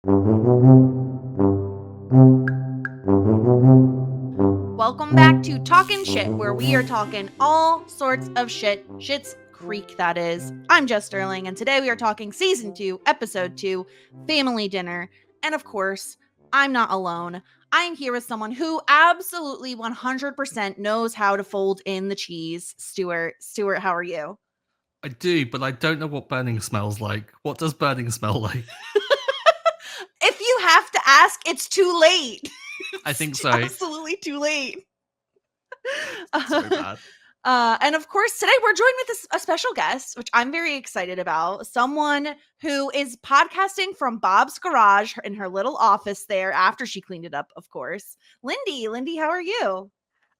Welcome back to Talkin' Shit, where we are talking all sorts of shit. Shit's Creek, that is. I'm Jess Sterling, and today we are talking Season 2, Episode 2, Family Dinner. And of course, I'm not alone. I'm here with someone who absolutely 100% knows how to fold in the cheese. Stuart, how are you? I do, but I don't know what burning smells like. What does burning smell like? If you have to ask, it's too late. I think It's so. absolutely too late. So bad. And of course, today we're joined with a special guest, which I'm very excited about. Someone who is podcasting from Bob's garage in her little office there after she cleaned it up, of course. Lindy, how are you?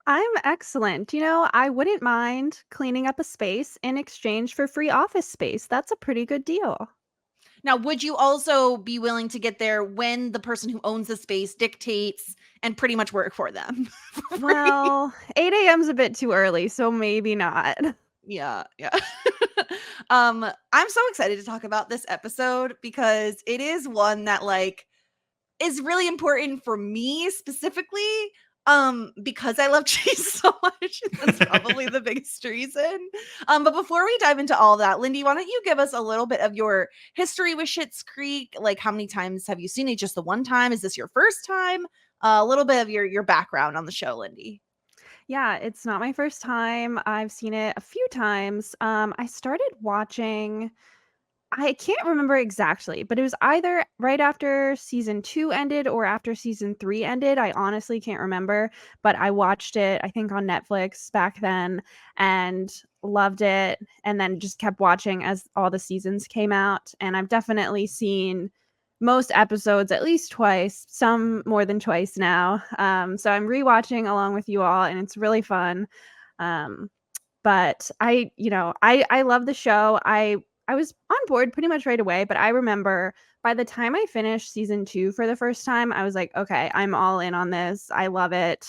I'm excellent. I wouldn't mind cleaning up a space in exchange for free office space. That's a pretty good deal. Now, would you also be willing to get there when the person who owns the space dictates and pretty much work for them? For free? Well, 8 a.m. is a bit too early, so maybe not. Yeah. I'm so excited to talk about this episode because it is one that is really important for me specifically, because I love cheese so much. That's probably the biggest reason. But before we dive into all that, Lindy, why don't you give us a little bit of your history with Schitt's Creek? Like, how many times have you seen it? Just the one time? Is this your first time? A little bit of your background on the show, Lindy. Yeah, it's not my first time. I've seen it a few times. I started watching, I can't remember exactly, but it was either right after season 2 ended or after season 3 ended. I honestly can't remember, but I watched it, I think, on Netflix back then and loved it, and then just kept watching as all the seasons came out. And I've definitely seen most episodes at least twice, some more than twice now. So I'm rewatching along with you all, and it's really fun. But I love the show. I was on board pretty much right away, but I remember by the time I finished season 2 for the first time, I was like, okay, I'm all in on this. I love it.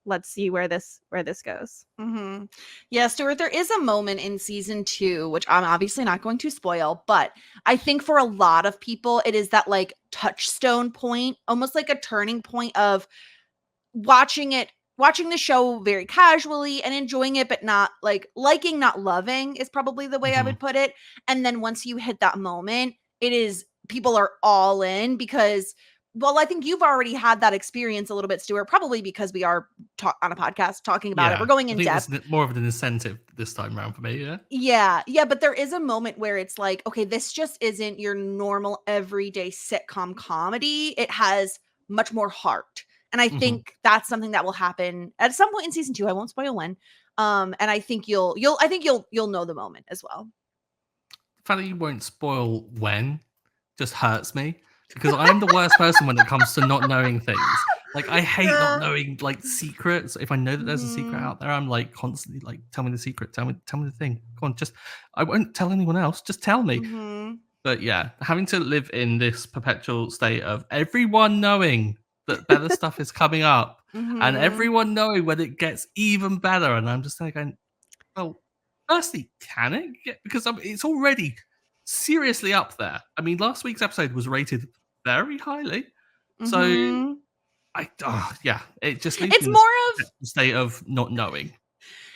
Let's see where this goes. Mm-hmm. Yeah, Stuart, there is a moment in season 2, which I'm obviously not going to spoil, but I think for a lot of people, it is that touchstone point, almost like a turning point of watching the show very casually and enjoying it, but not liking, not loving is probably the way I would put it. And then once you hit that moment, it is people are all in because, well, I think you've already had that experience a little bit, Stuart, probably because we are on a podcast talking about it. We're going in depth. There's more of an incentive this time around for me, Yeah, but there is a moment where it's like, okay, this just isn't your normal everyday sitcom comedy. It has much more heart. And I think that's something that will happen at some point in season 2. I won't spoil when. And I think you'll know the moment as well. The fact that you won't spoil when just hurts me because I am the worst person when it comes to not knowing things. Like, I hate not knowing secrets. If I know that there's a secret out there, I'm constantly tell me the secret, tell me the thing. Come on, I won't tell anyone else. Just tell me. But yeah, having to live in this perpetual state of everyone knowing that better stuff is coming up and everyone knowing when it gets even better, and I'm just going, well, firstly, can it get, because it's already seriously up there. I mean, last week's episode was rated very highly, so it just leaves It's me more in the state of not knowing.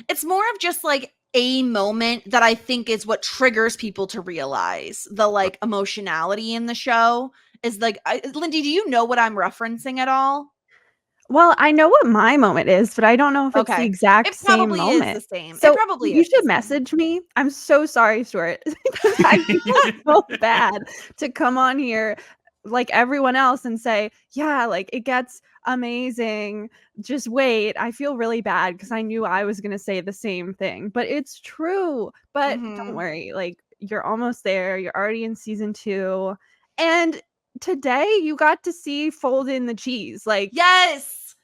It's more of just a moment that I think is what triggers people to realize the emotionality in the show is Lindy, do you know what I'm referencing at all? Well, I know what my moment is, but I don't know if it's the exact same moment. It probably is the same. So It probably you is should message me. I'm so sorry, Stuart, because I feel so bad to come on here like everyone else and say, yeah, it gets amazing. Just wait. I feel really bad because I knew I was going to say the same thing, but it's true. But don't worry, you're almost there. You're already in season 2. And today you got to see fold in the cheese. Yes.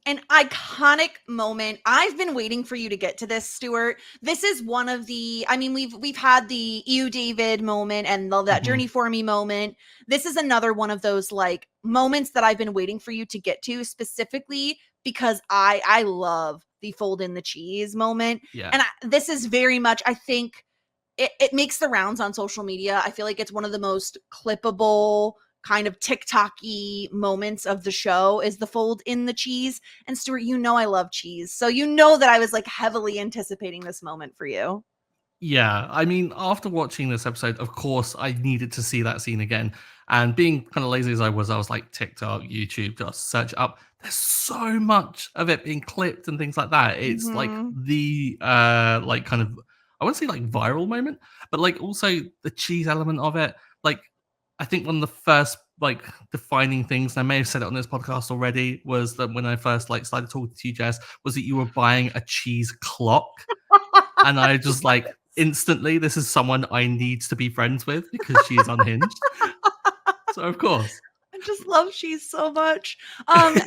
An iconic moment. I've been waiting for you to get to this, Stuart. This is one of the, I mean, we've had the Ew David moment and that journey for me moment. This is another one of those moments that I've been waiting for you to get to, specifically because I love the fold in the cheese moment. Yeah. And this is very much, I think it makes the rounds on social media. I feel like it's one of the most clippable kind of TikTok-y moments of the show is the fold in the cheese. And Stuart, you know I love cheese. So you know that I was like heavily anticipating this moment for you. Yeah, I mean, after watching this episode, of course, I needed to see that scene again. And being kind of lazy as I was like, TikTok, YouTube, just search it up. There's so much of it being clipped and things like that. It's like the like kind of, I wouldn't say like viral moment, but like also the cheese element of it. Like, I think one of the first like defining things, and I may have said it on this podcast already, was that when I first like started talking to you, Jess, was that you were buying a cheese clock. And I just like instantly, this is someone I need to be friends with because she is unhinged. So of course. I just love cheese so much. And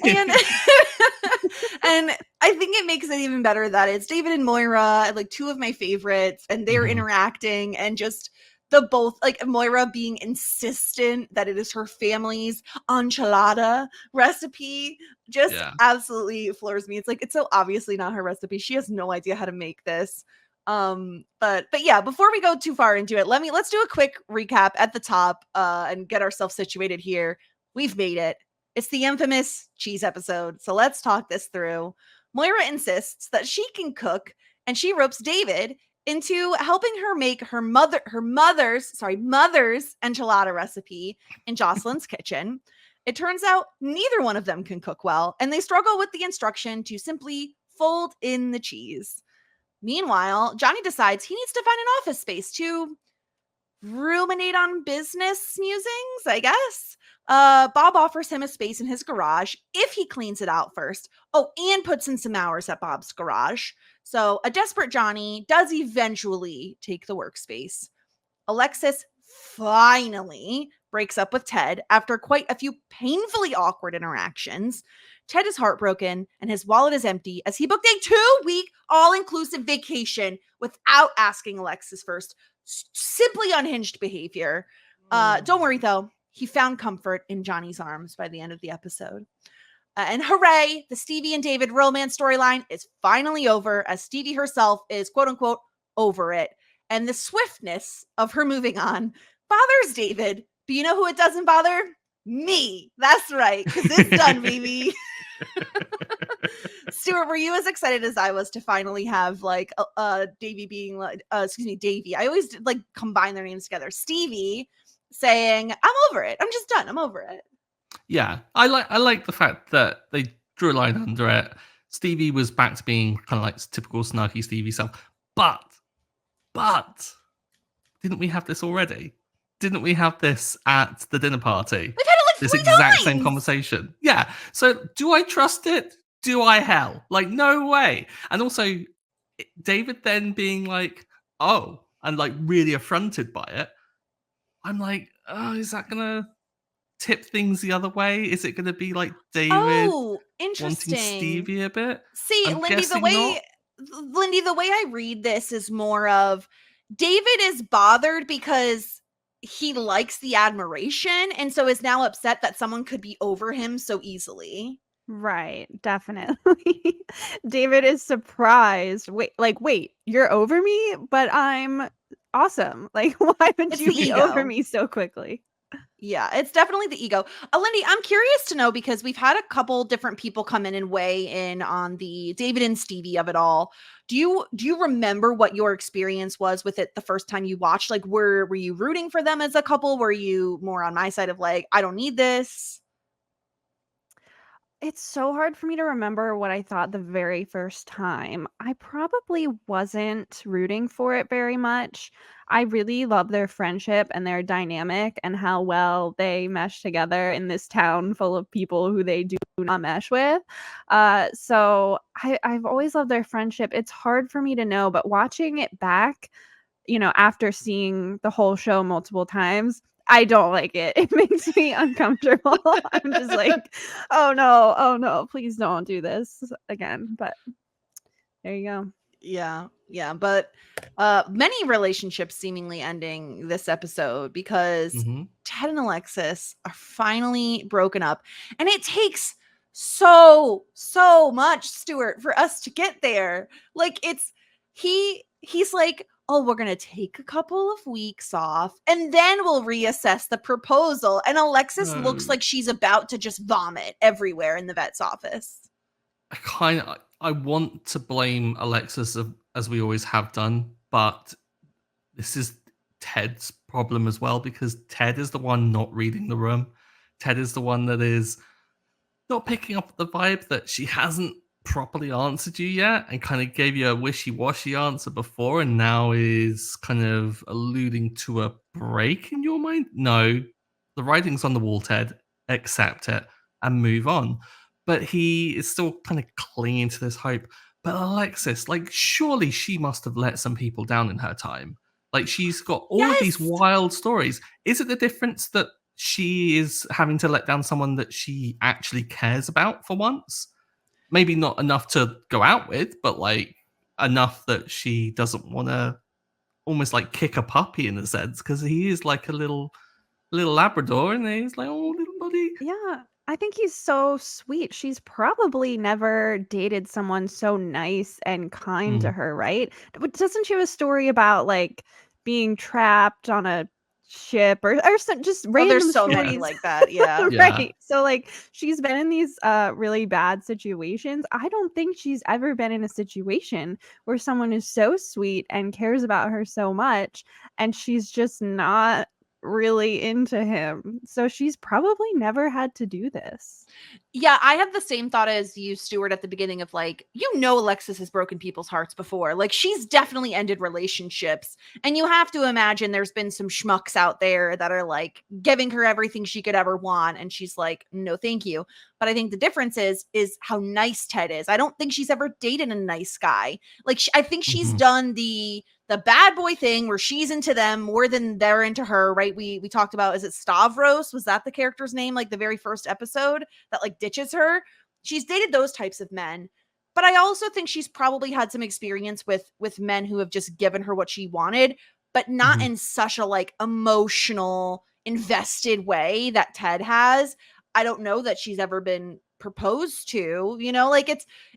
and I think it makes it even better that it's David and Moira, like two of my favorites, and they're interacting, and just the both, like Moira being insistent that it is her family's enchilada recipe just absolutely floors me. It's like, it's so obviously not her recipe. She has no idea how to make this. But yeah, before we go too far into it, let's do a quick recap at the top and get ourselves situated here. We've made it. It's the infamous cheese episode. So let's talk this through. Moira insists that she can cook, and she ropes David into helping her make her mother's enchilada recipe in Jocelyn's kitchen. It turns out neither one of them can cook well, and they struggle with the instruction to simply fold in the cheese. Meanwhile, Johnny decides he needs to find an office space to ruminate on business musings, I guess. Bob offers him a space in his garage if he cleans it out first. Oh, and puts in some hours at Bob's garage. So a desperate Johnny does eventually take the workspace. Alexis finally breaks up with Ted after quite a few painfully awkward interactions. Ted is heartbroken and his wallet is empty as he booked a 2-week all-inclusive vacation without asking Alexis first. Simply unhinged behavior. Don't worry, though. He found comfort in Johnny's arms by the end of the episode. And hooray, the Stevie and David romance storyline is finally over, as Stevie herself is, quote-unquote, over it. And the swiftness of her moving on bothers David. But you know who it doesn't bother? Me. That's right, because it's done, baby. Stuart, were you as excited as I was to finally have like Davey being like, Davey. I always like combine their names together. Stevie saying, "I'm over it. I'm just done. I'm over it." Yeah, I like the fact that they drew a line under it. Stevie was back to being kind of like typical snarky Stevie self, but didn't we have this already? Didn't we have this at the dinner party? We've had it like this 3 exact times. Same conversation. Yeah. So do I trust it? Do I hell? Like, no way. And also, David then being like, oh, and like really affronted by it. I'm like, oh, is that gonna tip things the other way? Is it gonna be like David wanting Stevie a bit? See, Lindy, the way I read this is more of David is bothered because he likes the admiration and so is now upset that someone could be over him so easily. Right, definitely. David is surprised. Wait, you're over me, but I'm awesome. Like, why would you be over me so quickly? Yeah, it's definitely the ego. Lindy, I'm curious to know, because we've had a couple different people come in and weigh in on the David and Stevie of it all. Do you remember what your experience was with it the first time you watched? Like, were you rooting for them as a couple? Were you more on my side of like, I don't need this? It's so hard for me to remember what I thought the very first time. I probably wasn't rooting for it very much. I really love their friendship and their dynamic and how well they mesh together in this town full of people who they do not mesh with. So I've always loved their friendship. It's hard for me to know, but watching it back, after seeing the whole show multiple times, I don't like it. It makes me uncomfortable. I'm just like, oh no, please don't do this again. But there you go. Yeah. But many relationships seemingly ending this episode because Ted and Alexis are finally broken up. And it takes so much, Stuart, for us to get there. Like, he's like, oh, we're going to take a couple of weeks off and then we'll reassess the proposal. And Alexis looks No. like she's about to just vomit everywhere in the vet's office. I want to blame Alexis as we always have done, but this is Ted's problem as well, because Ted is the one not reading the room. Ted is the one that is not picking up the vibe that she hasn't properly answered you yet and kind of gave you a wishy-washy answer before and now is kind of alluding to a break in your mind. No, the writing's on the wall, Ted. Accept it and move on. But he is still kind of clinging to this hope. But Alexis, like, surely she must have let some people down in her time. Like, she's got all of these Yes! wild stories. Is it the difference that she is having to let down someone that she actually cares about for once? Maybe not enough to go out with, but like enough that she doesn't want to almost like kick a puppy in a sense, because he is like a little Labrador, and he's like, oh, little buddy. Yeah, I think he's so sweet. She's probably never dated someone so nice and kind to her, right? But doesn't she have a story about like being trapped on a ship or some just Oh, random there's so many stories? like that. Yeah. Yeah. Right. So like she's been in these really bad situations. I don't think she's ever been in a situation where someone is so sweet and cares about her so much and she's just not really into him. So she's probably never had to do this. Yeah, I have the same thought as you, Stuart, at the beginning of like, Alexis has broken people's hearts before. Like, she's definitely ended relationships. And you have to imagine there's been some schmucks out there that are like giving her everything she could ever want. And she's like, no, thank you. But I think the difference is how nice Ted is. I don't think she's ever dated a nice guy. Like, I think she's done the bad boy thing where she's into them more than they're into her, right? We talked about, is it Stavros? Was that the character's name? Like the very first episode that like ditches her. She's dated those types of men. But I also think she's probably had some experience with men who have just given her what she wanted, but not in such a like emotional, invested way that Ted has. I don't know that she's ever been proposed to, like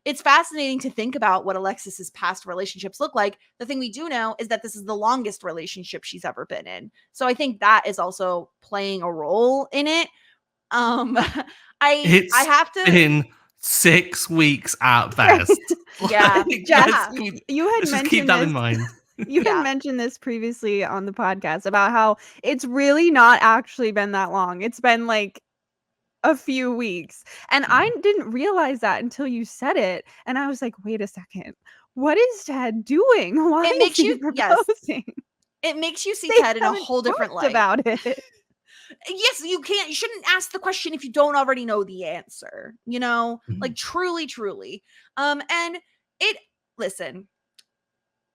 it's fascinating to think about what Alexis's past relationships look like. The thing we do know is that this is the longest relationship she's ever been in. So I think that is also playing a role in it. I have to been 6 weeks at best. Yeah. Jess, you had let's just mentioned keep that this. in mind. You had mentioned this previously on the podcast about how it's really not actually been that long. It's been like a few weeks. And I didn't realize that until you said it. And I was like, wait a second. What is Ted doing? Why It makes is he you- proposing? It makes you see They Ted in a haven't whole different talked light. about it. Yes, you shouldn't ask the question if you don't already know the answer, like truly. And listen,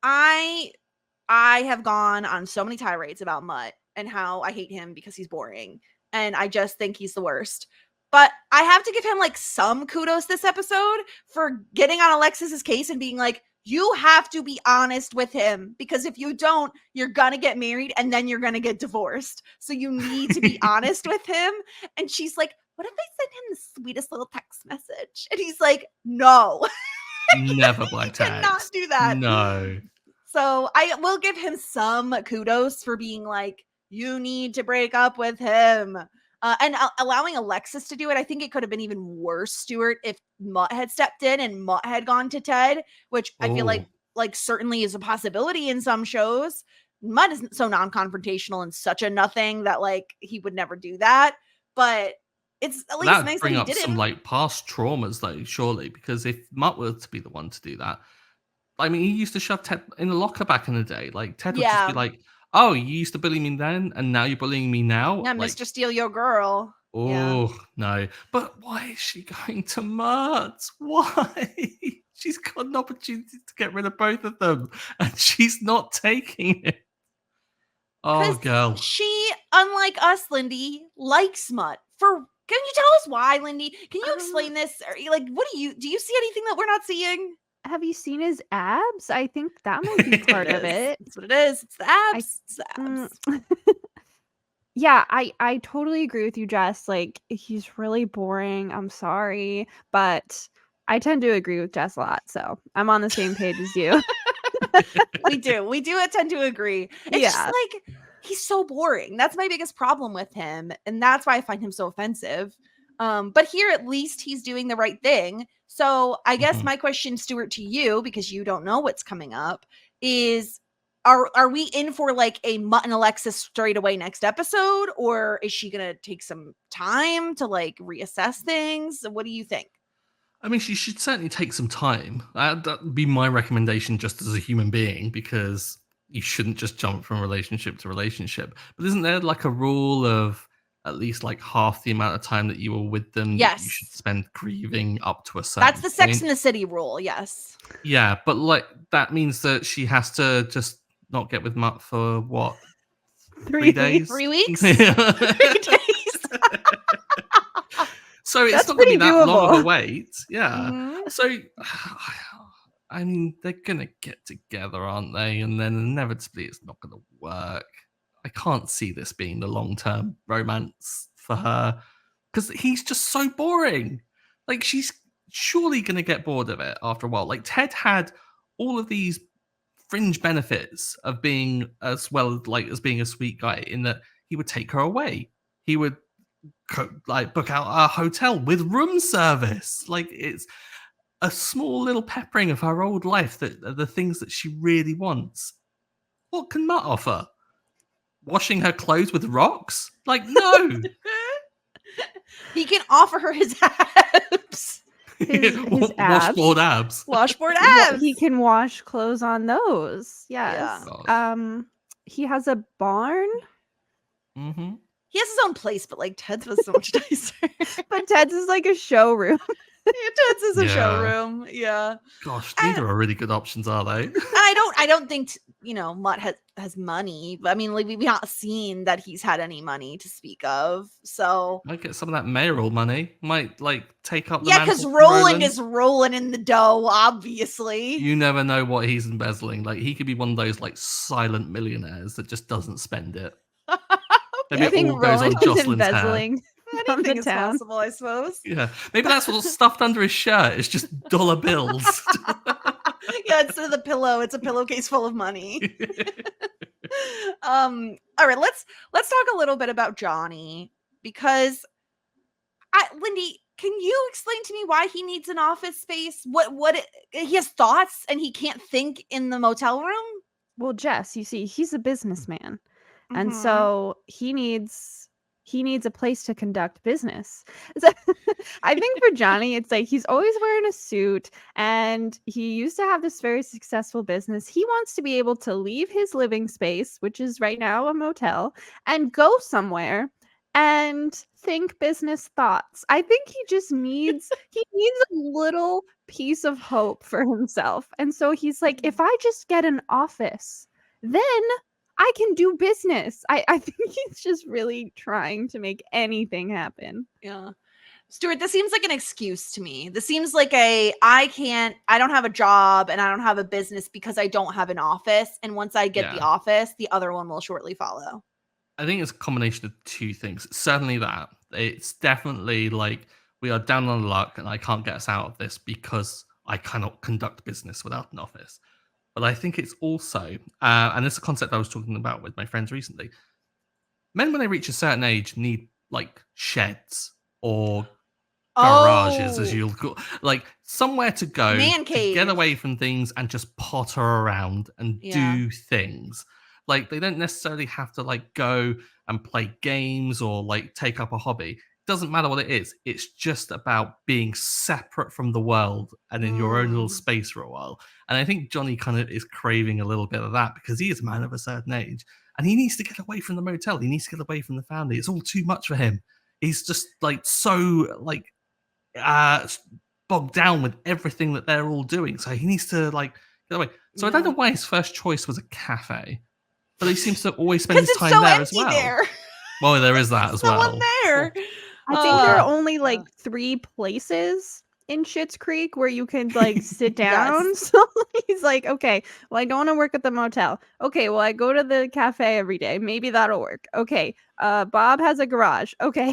I have gone on so many tirades about Mutt and how I hate him because he's boring. And I just think he's the worst. But I have to give him like some kudos this episode for getting on Alexis's case and being like, you have to be honest with him, because if you don't, you're gonna get married and then you're gonna get divorced. So you need to be honest with him. And she's like, what if I send him the sweetest little text message? And he's like, no. Never black You cannot text. do that. No. So I will give him some kudos for being like, you need to break up with him. And allowing Alexis to do it. I think it could have been even worse, Stuart, if Mutt had stepped in and Mutt had gone to Ted, which I feel like certainly is a possibility in some shows. Mutt is so non-confrontational and such a nothing that like he would never do that. But it's at least nice that bring he up didn't. some like past traumas though, surely, because if Mutt were to be the one to do that, I mean, he used to shove Ted in the locker back in the day. Like Ted would just be like, "Oh, you used to bully me then, and now you're bullying me now." Yeah, like, Mr. Steal Your Girl. Oh no! But why is she going to Mutt? Why? She's got an opportunity to get rid of both of them, and she's not taking it. Oh, girl. She, unlike us, Lindy, likes Mutt. Can you tell us why, Lindy? Can you explain this? Or, like, do you see anything that we're not seeing? Have you seen his abs? I think that might be part of it. That's what it is. It's the abs. It's the abs. Yeah, I totally agree with you, Jess. Like, he's really boring. I'm sorry, but I tend to agree with Jess a lot, so I'm on the same page as you. We do tend to agree. It's just Yeah. like he's so boring. That's my biggest problem with him, and that's why I find him so offensive. But here at least he's doing the right thing. So I guess Mhm. my question, Stuart, to you, because you don't know what's coming up, is are we in for like a Mutt and Alexis straight away next episode, or is she gonna take some time to like reassess things? What do you think? I mean, she should certainly take some time. That'd be my recommendation just as a human being, because you shouldn't just jump from relationship to relationship. But isn't there like a rule of at least like half the amount of time that you were with them that you should Yes. spend grieving up to a certain That's the Sex point? in the City rule. Yes. Yeah, but like that means that she has to just not get with Mutt for what, 3 3 days? 3 weeks? 3 days. So it's That's not going to be pretty that long of a doable. wait. Yeah. Mhm. So, I mean, they're going to get together, aren't they? And then inevitably it's not going to work. I can't see this being the long-term romance for her because he's just so boring. Like, she's surely going to get bored of it after a while. Like, Ted had all of these fringe benefits of being as well like as being a sweet guy in that he would take her away. He would like book out a hotel with room service. Like it's a small little peppering of her old life that are the things that she really wants. What can Mutt offer? Washing her clothes with rocks? Like no. He can offer her his abs. His abs. Washboard abs. Washboard Well, abs. he can wash clothes on those. Yes. God. He has a barn, Mm-hmm. He has his own place, but like Ted's was so much nicer. but Ted's is like a showroom. Ted's is a Yeah. showroom. Yeah. Gosh, And- neither are really good options, are they? And I don't think Mutt has money. I mean, like we've not seen that he's had any money to speak of. So Might get some of that mayoral money. Might like take up the yeah, mantle because from Roland is rolling in the dough, obviously. You never know what he's embezzling. Like he could be one of those like silent millionaires that just doesn't spend it. Maybe I it think all goes on Roland is Jocelyn's hair. embezzling from Anything the is town. possible, I suppose. Yeah, maybe that's what's stuffed under his shirt. It's just dollar bills. Yeah, instead of the pillow, it's a pillowcase full of money. All right, let's talk a little bit about Johnny, because Lindy, can you explain to me why he needs an office space? He has thoughts and he can't think in the motel room? Well, Jess, you see, he's a businessman. And Mhm. so he needs a place to conduct business. So, I think for Johnny, it's like he's always wearing a suit and he used to have this very successful business. He wants to be able to leave his living space, which is right now a motel, and go somewhere and think business thoughts. I think he just needs a little piece of hope for himself. And so he's like, if I just get an office, then I can do business. I think he's just really trying to make anything happen. Yeah. Stuart, this seems like an excuse to me. This seems like I don't have a job and I don't have a business because I don't have an office. And once I get the Yeah. office, the other one will shortly follow. I think it's a combination of two things. Certainly that. It's definitely like we are down on luck and I can't get us out of this because I cannot conduct business without an office. But I think it's also, and this is a concept I was talking about with my friends recently, men when they reach a certain age need like sheds or garages, as you'll call, like somewhere to go Man to get cave. away from things and just potter around and Yeah. do things. Like they don't necessarily have to like go and play games or like take up a hobby. Doesn't matter what it is. It's just about being separate from the world and in your own little space for a while. And I think Johnny kind of is craving a little bit of that because he is a man of a certain age and he needs to get away from the motel. He needs to get away from the family. It's all too much for him. He's just like so like bogged down with everything that they're all doing. So he needs to like get away. So I don't know why his first choice was a cafe, but he seems to always spend his Because it's time so there empty as well. there. Well, there is that as No well. one there. I think there are only like 3 places in Schitt's Creek where you can like sit down. Yes. So he's like, okay, well, I don't want to work at the motel. Okay, well, I go to the cafe every day. Maybe that'll work. Okay, Bob has a garage. Okay,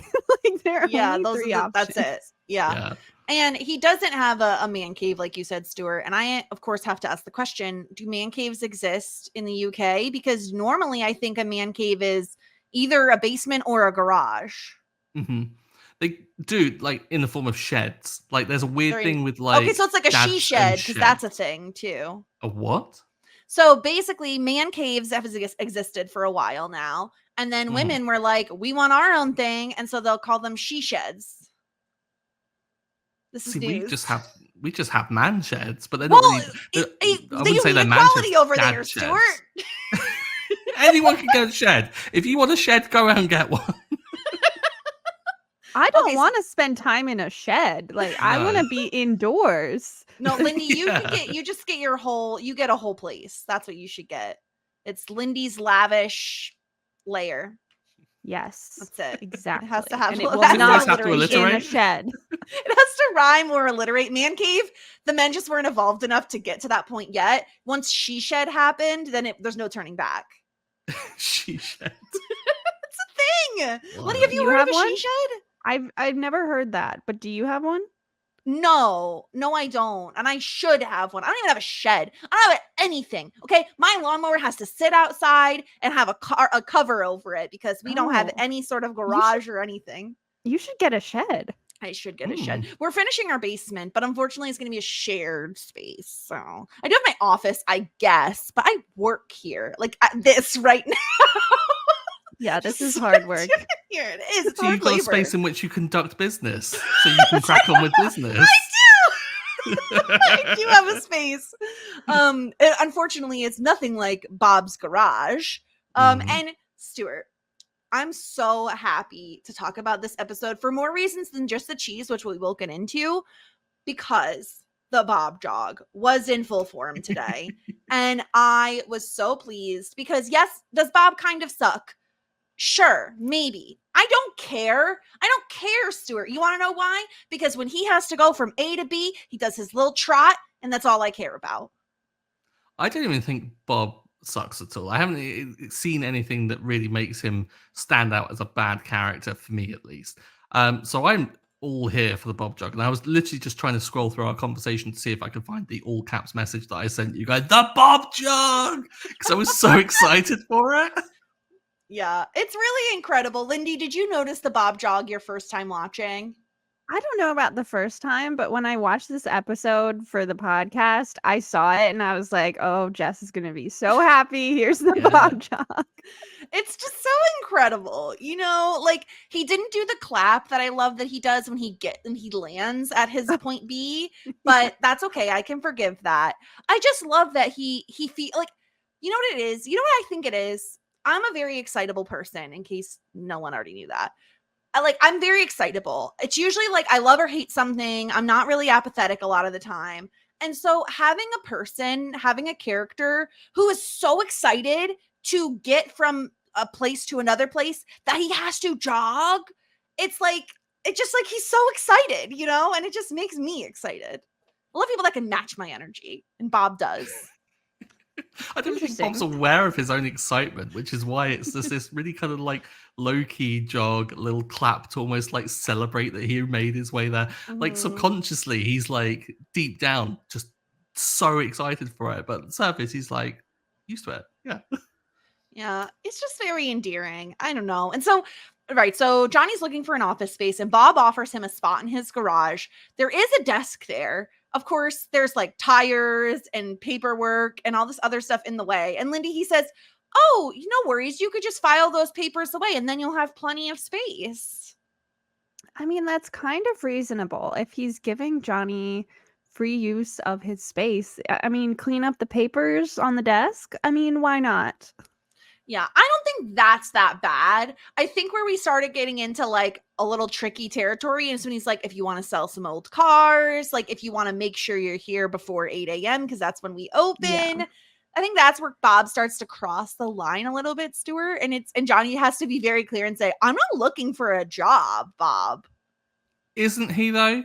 like there are only 3 options. That's it. Yeah. And he doesn't have a man cave, like you said, Stuart. And I, of course, have to ask the question, do man caves exist in the UK? Because normally I think a man cave is either a basement or a garage. Mm-hmm. They do, like, in the form of sheds. Like, there's a weird thing with, like... Okay, so it's like a dads she and shed, because that's a sheds. thing, too. A what? So basically, man caves have existed for a while now. And then women were like, we want our own thing. And so they'll call them she sheds. This is See, news. we just have man sheds, but they're Well, not really... I wouldn't say they're man equality sheds, over dad there, sheds. Stuart. Anyone can get a shed. If you want a shed, go out and get one. I don't want to spend time in a shed. Like, I want to No. be indoors. No, Lindy, Yeah. you just get you get a whole place. That's what you should get. It's Lindy's lavish layer. Yes, That's it. exactly. It has to have, and it it will has to not have to be in a alliterate? shed. It has to rhyme or alliterate. Man cave, the men just weren't evolved enough to get to that point yet. Once she shed happened, then there's no turning back. She shed. It's a thing. Wow. Lindy, have you You heard have of a one? she shed? I've never heard that, but do you have one? No, I don't. And I should have one. I don't even have a shed. I don't have anything. Okay. My lawnmower has to sit outside and have a cover over it because we don't have Oh. any sort of garage or anything. You should get a shed. I should get a shed. We're finishing our basement, but unfortunately it's going to be a shared space. So I do have my office, I guess, but I work here like at this right now. Yeah, this is hard work. Here it is. It's So hard you've got labor. a space in which you conduct business, so you can crack on with business. I do have a space. Unfortunately, it's nothing like Bob's garage. And Stuart, I'm so happy to talk about this episode for more reasons than just the cheese, which we will get into, because the Bob jog was in full form today. And I was so pleased because, yes, does Bob kind of suck? Sure, maybe. I don't care. Stuart. You want to know why? Because when he has to go from A to B, he does his little trot, and that's all I care about. I don't even think Bob sucks at all. I haven't seen anything that really makes him stand out as a bad character, for me at least. So I'm all here for the Bob jog, and I was literally just trying to scroll through our conversation to see if I could find the all caps message that I sent you guys, the Bob jog, because I was so excited for it. Yeah, it's really incredible. Lindy, did you notice the Bob jog your first time watching? I don't know about the first time, but when I watched this episode for the podcast, I saw it and I was like, oh, Jess is going to be so happy. Here's the Bob jog. It's just so incredible. You know, like he didn't do the clap that I love that he does when he lands at his point B, but that's okay. I can forgive that. I just love that he feel like, you know what it is? You know what I think it is? I'm a very excitable person, in case no one already knew that. I'm very excitable. It's usually like I love or hate something. I'm not really apathetic a lot of the time. And so having a character who is so excited to get from a place to another place that he has to jog, it's just like he's so excited, you know, and it just makes me excited. I love people that can match my energy, and Bob does. I don't think Bob's aware of his own excitement, which is why it's just this really kind of like low-key jog, little clap to almost like celebrate that he made his way there. Like subconsciously, he's like deep down just so excited for it, but on the surface, he's like used to it. Yeah. Yeah, it's just very endearing. I don't know. And so, right, so Johnny's looking for an office space, and Bob offers him a spot in his garage. There is a desk there. Of course, there's like tires and paperwork and all this other stuff in the way. And Lindy, he says, oh, no worries. You could just file those papers away and then you'll have plenty of space. I mean, that's kind of reasonable. If he's giving Johnny free use of his space, I mean, clean up the papers on the desk. I mean, why not? Yeah, I don't think that's that bad. I think where we started getting into like a little tricky territory is when he's like, if you want to sell some old cars, like if you want to make sure you're here before 8 a.m. because that's when we open. Yeah. I think that's where Bob starts to cross the line a little bit, Stuart. And Johnny has to be very clear and say, I'm not looking for a job, Bob. Isn't he though?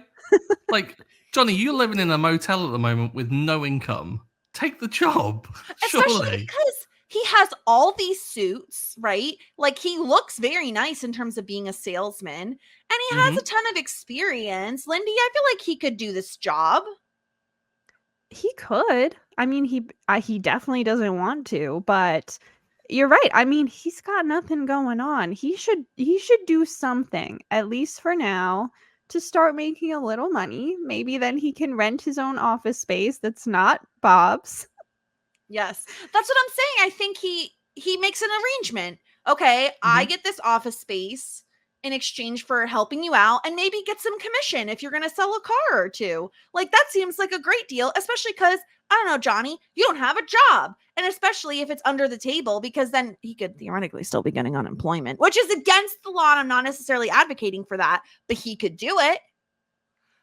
Like, Johnny, you're living in a motel at the moment with no income. Take the job. Especially surely. because he has all these suits, right? Like he looks very nice in terms of being a salesman, and he has a ton of experience. Lindy, I feel like he could do this job. He could. I mean, he definitely doesn't want to, but you're right. I mean, he's got nothing going on. He should do something, at least for now, to start making a little money. Maybe then he can rent his own office space that's not Bob's. Yes. That's what I'm saying. I think he makes an arrangement. Okay, I get this office space in exchange for helping you out, and maybe get some commission if you're going to sell a car or two. Like that seems like a great deal, especially cuz I don't know, Johnny, you don't have a job. And especially if it's under the table, because then he could theoretically still be getting unemployment, which is against the law, and I'm not necessarily advocating for that, but he could do it.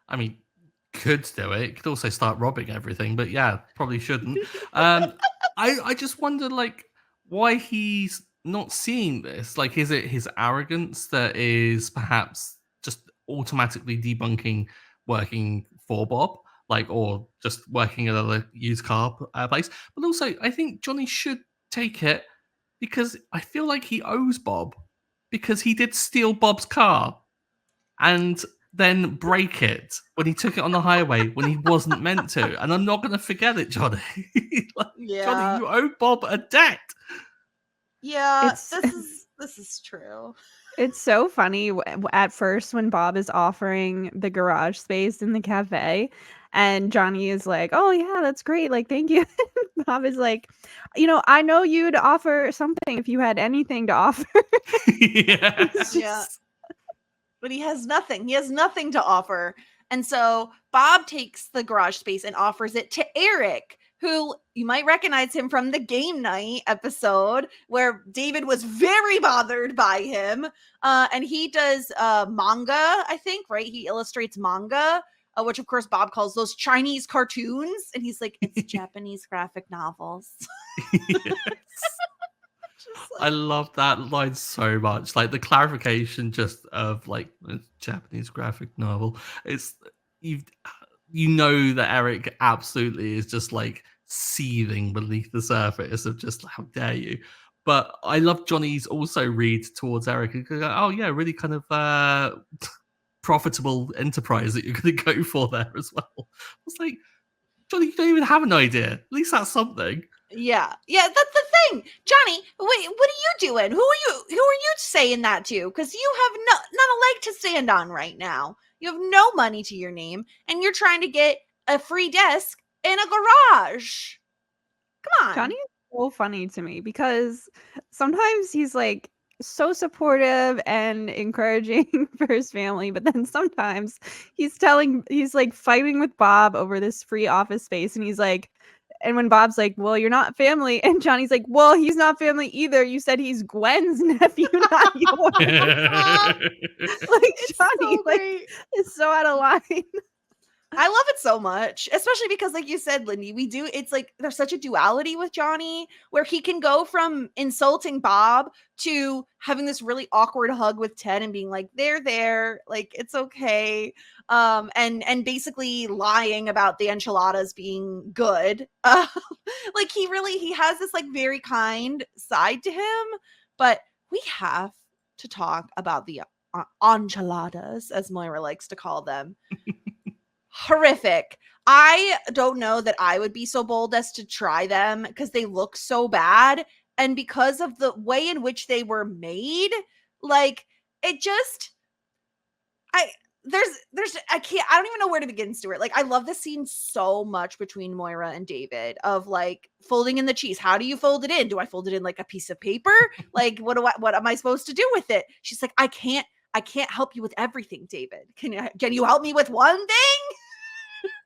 I mean, could do it. Could also start robbing everything, but yeah, probably shouldn't. I just wonder, like, why he's not seeing this. Like, is it his arrogance that is perhaps just automatically debunking working for Bob, like, or just working at a used car place? But also, I think Johnny should take it because I feel like he owes Bob because he did steal Bob's car and then break it when he took it on the highway when he wasn't meant to. And I'm not going to forget it, Johnny. Like, Yeah. Johnny, you owe Bob a debt. Yeah, It's this is true. it's so funny at first when Bob is offering the garage space in the cafe, and Johnny is like, "Oh yeah, that's great. Like, thank you." Bob is like, I know you'd offer something if you had anything to offer. Yeah. It's Yeah. just But he has nothing. He has nothing to offer. And so Bob takes the garage space and offers it to Eric, who you might recognize him from the game night episode where David was very bothered by him. And he does manga, I think, right? He illustrates manga, which of course Bob calls those Chinese cartoons. And he's like, it's Japanese graphic novels. Yes. I love that line so much. Like the clarification just of like a Japanese graphic novel. It's you know that Eric absolutely is just like seething beneath the surface of just how dare you. But I love Johnny's also read towards Eric and go, oh yeah, really kind of profitable enterprise that you're going to go for there as well. It's like, Johnny, you don't even have an idea. At least that's something. Yeah, that's the thing, Johnny. Wait, what are you doing? Who are you saying that to? Because you have not a leg to stand on right now. You have no money to your name, and you're trying to get a free desk in a garage. Come on, Johnny is so funny to me because sometimes he's like so supportive and encouraging for his family, but then sometimes he's like fighting with Bob over this free office space, and he's like, and when Bob's like, "Well, you're not family," and Johnny's like, "Well, he's not family either. You said he's Gwen's nephew, not yours." Like it's Johnny, so like, great. is so out of line. I love it so much, especially because, like you said, Lindy, it's like there's such a duality with Johnny where he can go from insulting Bob to having this really awkward hug with Ted and being like, they're there, like, it's okay. And basically lying about the enchiladas being good. Like he has this like very kind side to him, but we have to talk about the enchiladas, as Moira likes to call them. Horrific. I don't know that I would be so bold as to try them because they look so bad. And because of the way in which they were made, like it just, I don't even know where to begin, Stuart. Like, I love this scene so much between Moira and David of like folding in the cheese. How do you fold it in? Do I fold it in like a piece of paper? Like, what am I supposed to do with it? She's like, I can't help you with everything, David. Can you help me with one thing?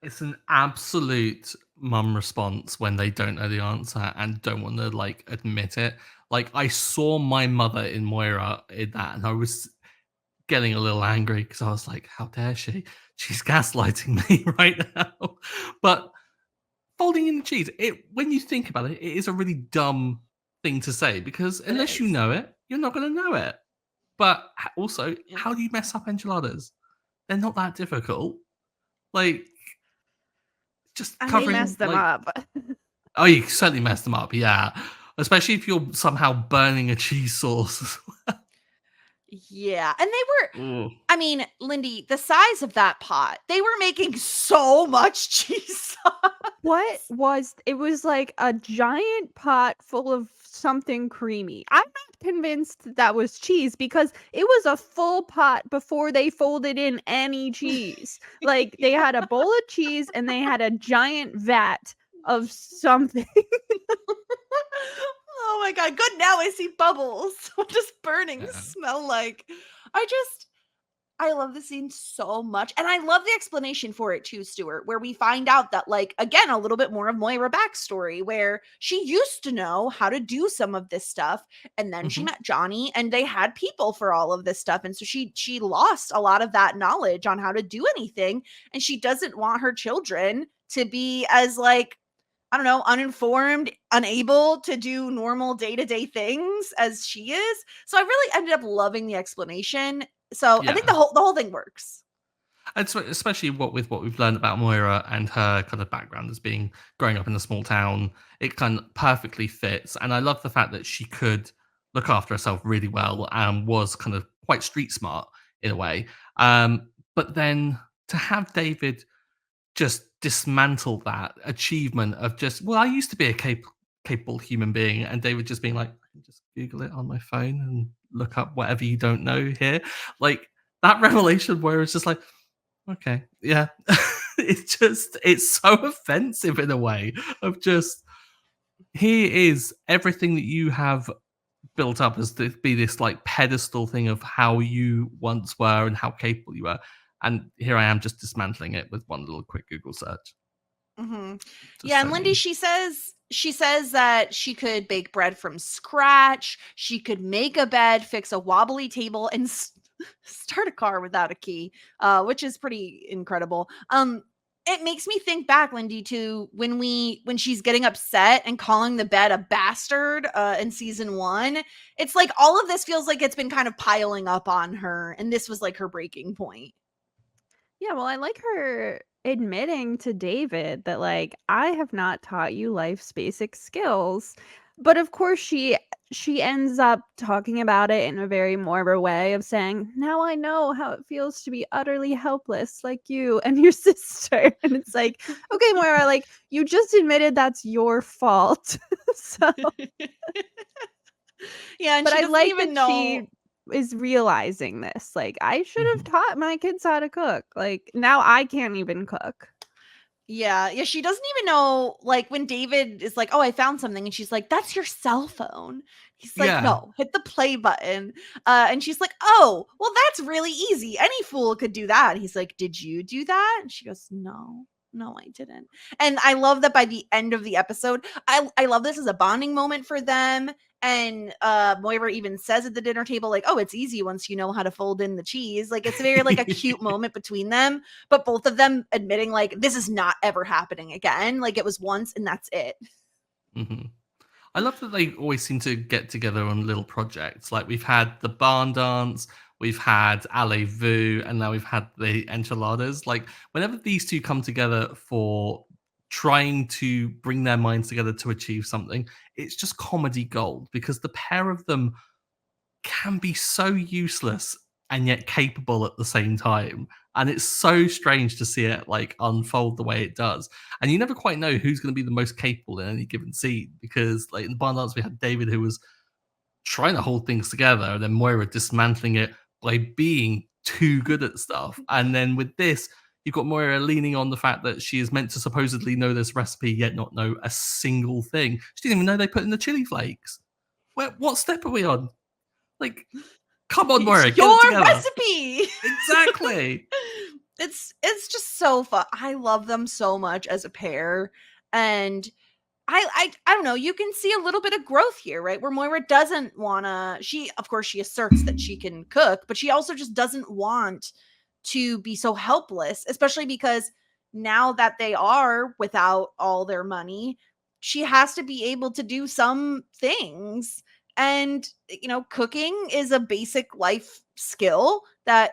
It's an absolute mum response when they don't know the answer and don't want to like admit it. Like I saw my mother in Moira in that, and I was getting a little angry because I was like, "How dare she? She's gaslighting me right now." But folding in the cheese, when you think about it, it is a really dumb thing to say because unless you know it, you're not going to know it. But also, how do you mess up enchiladas? They're not that difficult. Like, just covering. Mess them like, up. Oh, you certainly messed them up, yeah. especially if you're somehow burning a cheese sauce. Yeah. And they were, Ooh. I mean, Lindy, the size of that pot, they were making so much cheese sauce. It was like a giant pot full of something creamy. I'm not convinced that was cheese because it was a full pot before they folded in any cheese. Like they had a bowl of cheese and they had a giant vat of something. Oh my god, good, now I see bubbles. What does burning Yeah. smell like? I love the scene so much. And I love the explanation for it too, Stuart, where we find out that, like, again, a little bit more of Moira backstory, where she used to know how to do some of this stuff. And then she Mhm. met Johnny and they had people for all of this stuff. And so she lost a lot of that knowledge on how to do anything. And she doesn't want her children to be as, like, I don't know, uninformed, unable to do normal day-to-day things as she is. So I really ended up loving the explanation. So I think Yeah. the whole thing works. And especially with what we've learned about Moira and her kind of background as being growing up in a small town, it kind of perfectly fits. And I love the fact that she could look after herself really well and was kind of quite street smart in a way. But then to have David just dismantle that achievement of just, well, I used to be a capable human being, and David just being like, I can just Google it on my phone and look up whatever you don't know here. Like that revelation where it's just like, okay, yeah. It's so offensive in a way of just, here is everything that you have built up as to be this like pedestal thing of how you once were and how capable you were. And here I am just dismantling it with one little quick Google search. Mhm. Just Yeah, so and Lindy, mean. she says that she could bake bread from scratch. She could make a bed, fix a wobbly table, and start a car without a key, which is pretty incredible. It makes me think back, Lindy, to when she's getting upset and calling the bed a bastard in season 1. It's like all of this feels like it's been kind of piling up on her, and this was like her breaking point. Yeah, well, I like her admitting to David that, like, I have not taught you life's basic skills. But of course, she ends up talking about it in a very Moira way of saying, "Now I know how it feels to be utterly helpless like you and your sister." And it's like, okay, Moira, like you just admitted that's your fault. So, Yeah, and but she I doesn't like even that know. she is realizing this. Like, I should have Mhm. taught my kids how to cook. Like, now I can't even cook. Yeah, yeah, she doesn't even know, like, when David is like, "Oh, I found something," and she's like, "That's your cell phone." He's like, Yeah. "No, hit the play button." And she's like, "Oh, well, that's really easy. Any fool could do that." And he's like, "Did you do that?" And she goes, "No. No, I didn't." And I love that by the end of the episode, I love this as a bonding moment for them. And Moira even says at the dinner table, like, "Oh, it's easy once you know how to fold in the cheese." Like, it's very like a cute moment between them, but both of them admitting, like, this is not ever happening again. Like, it was once and that's it. Mhm. I love that they always seem to get together on little projects. Like we've had the barn dance, we've had Alley Vu, and now we've had the enchiladas. Like whenever these two come together for trying to bring their minds together to achieve something, it's just comedy gold because the pair of them can be so useless and yet capable at the same time. And it's so strange to see it like unfold the way it does. And you never quite know who's going to be the most capable in any given scene because, like in the barn dance, we had David who was trying to hold things together, and then Moira dismantling it by being too good at stuff. And then with this, you've got Moira leaning on the fact that she is meant to supposedly know this recipe, yet not know a single thing. She didn't even know they put in the chili flakes. What step are we on? Like, come on, It's Moira, get it your together. recipe. Exactly. It's just so fun. I love them so much as a pair. And I don't know, you can see a little bit of growth here, right? Where Moira doesn't wanna, she of course she asserts that she can cook, but she also just doesn't want to be so helpless, especially because now that they are without all their money, she has to be able to do some things. And cooking is a basic life skill that,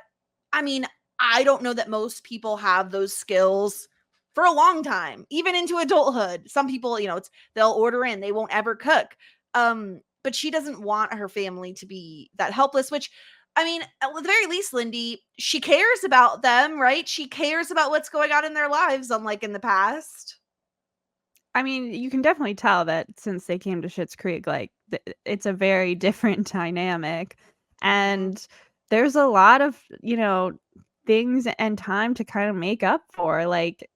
I mean, I don't know that most people have those skills for a long time, even into adulthood. Some people, they'll order in, they won't ever cook. But she doesn't want her family to be that helpless, which, I mean, at the very least, Lindy, she cares about them, right? She cares about what's going on in their lives, unlike in the past. I mean, you can definitely tell that since they came to Schitt's Creek, like it's a very different dynamic, and there's a lot of things and time to kind of make up for. Like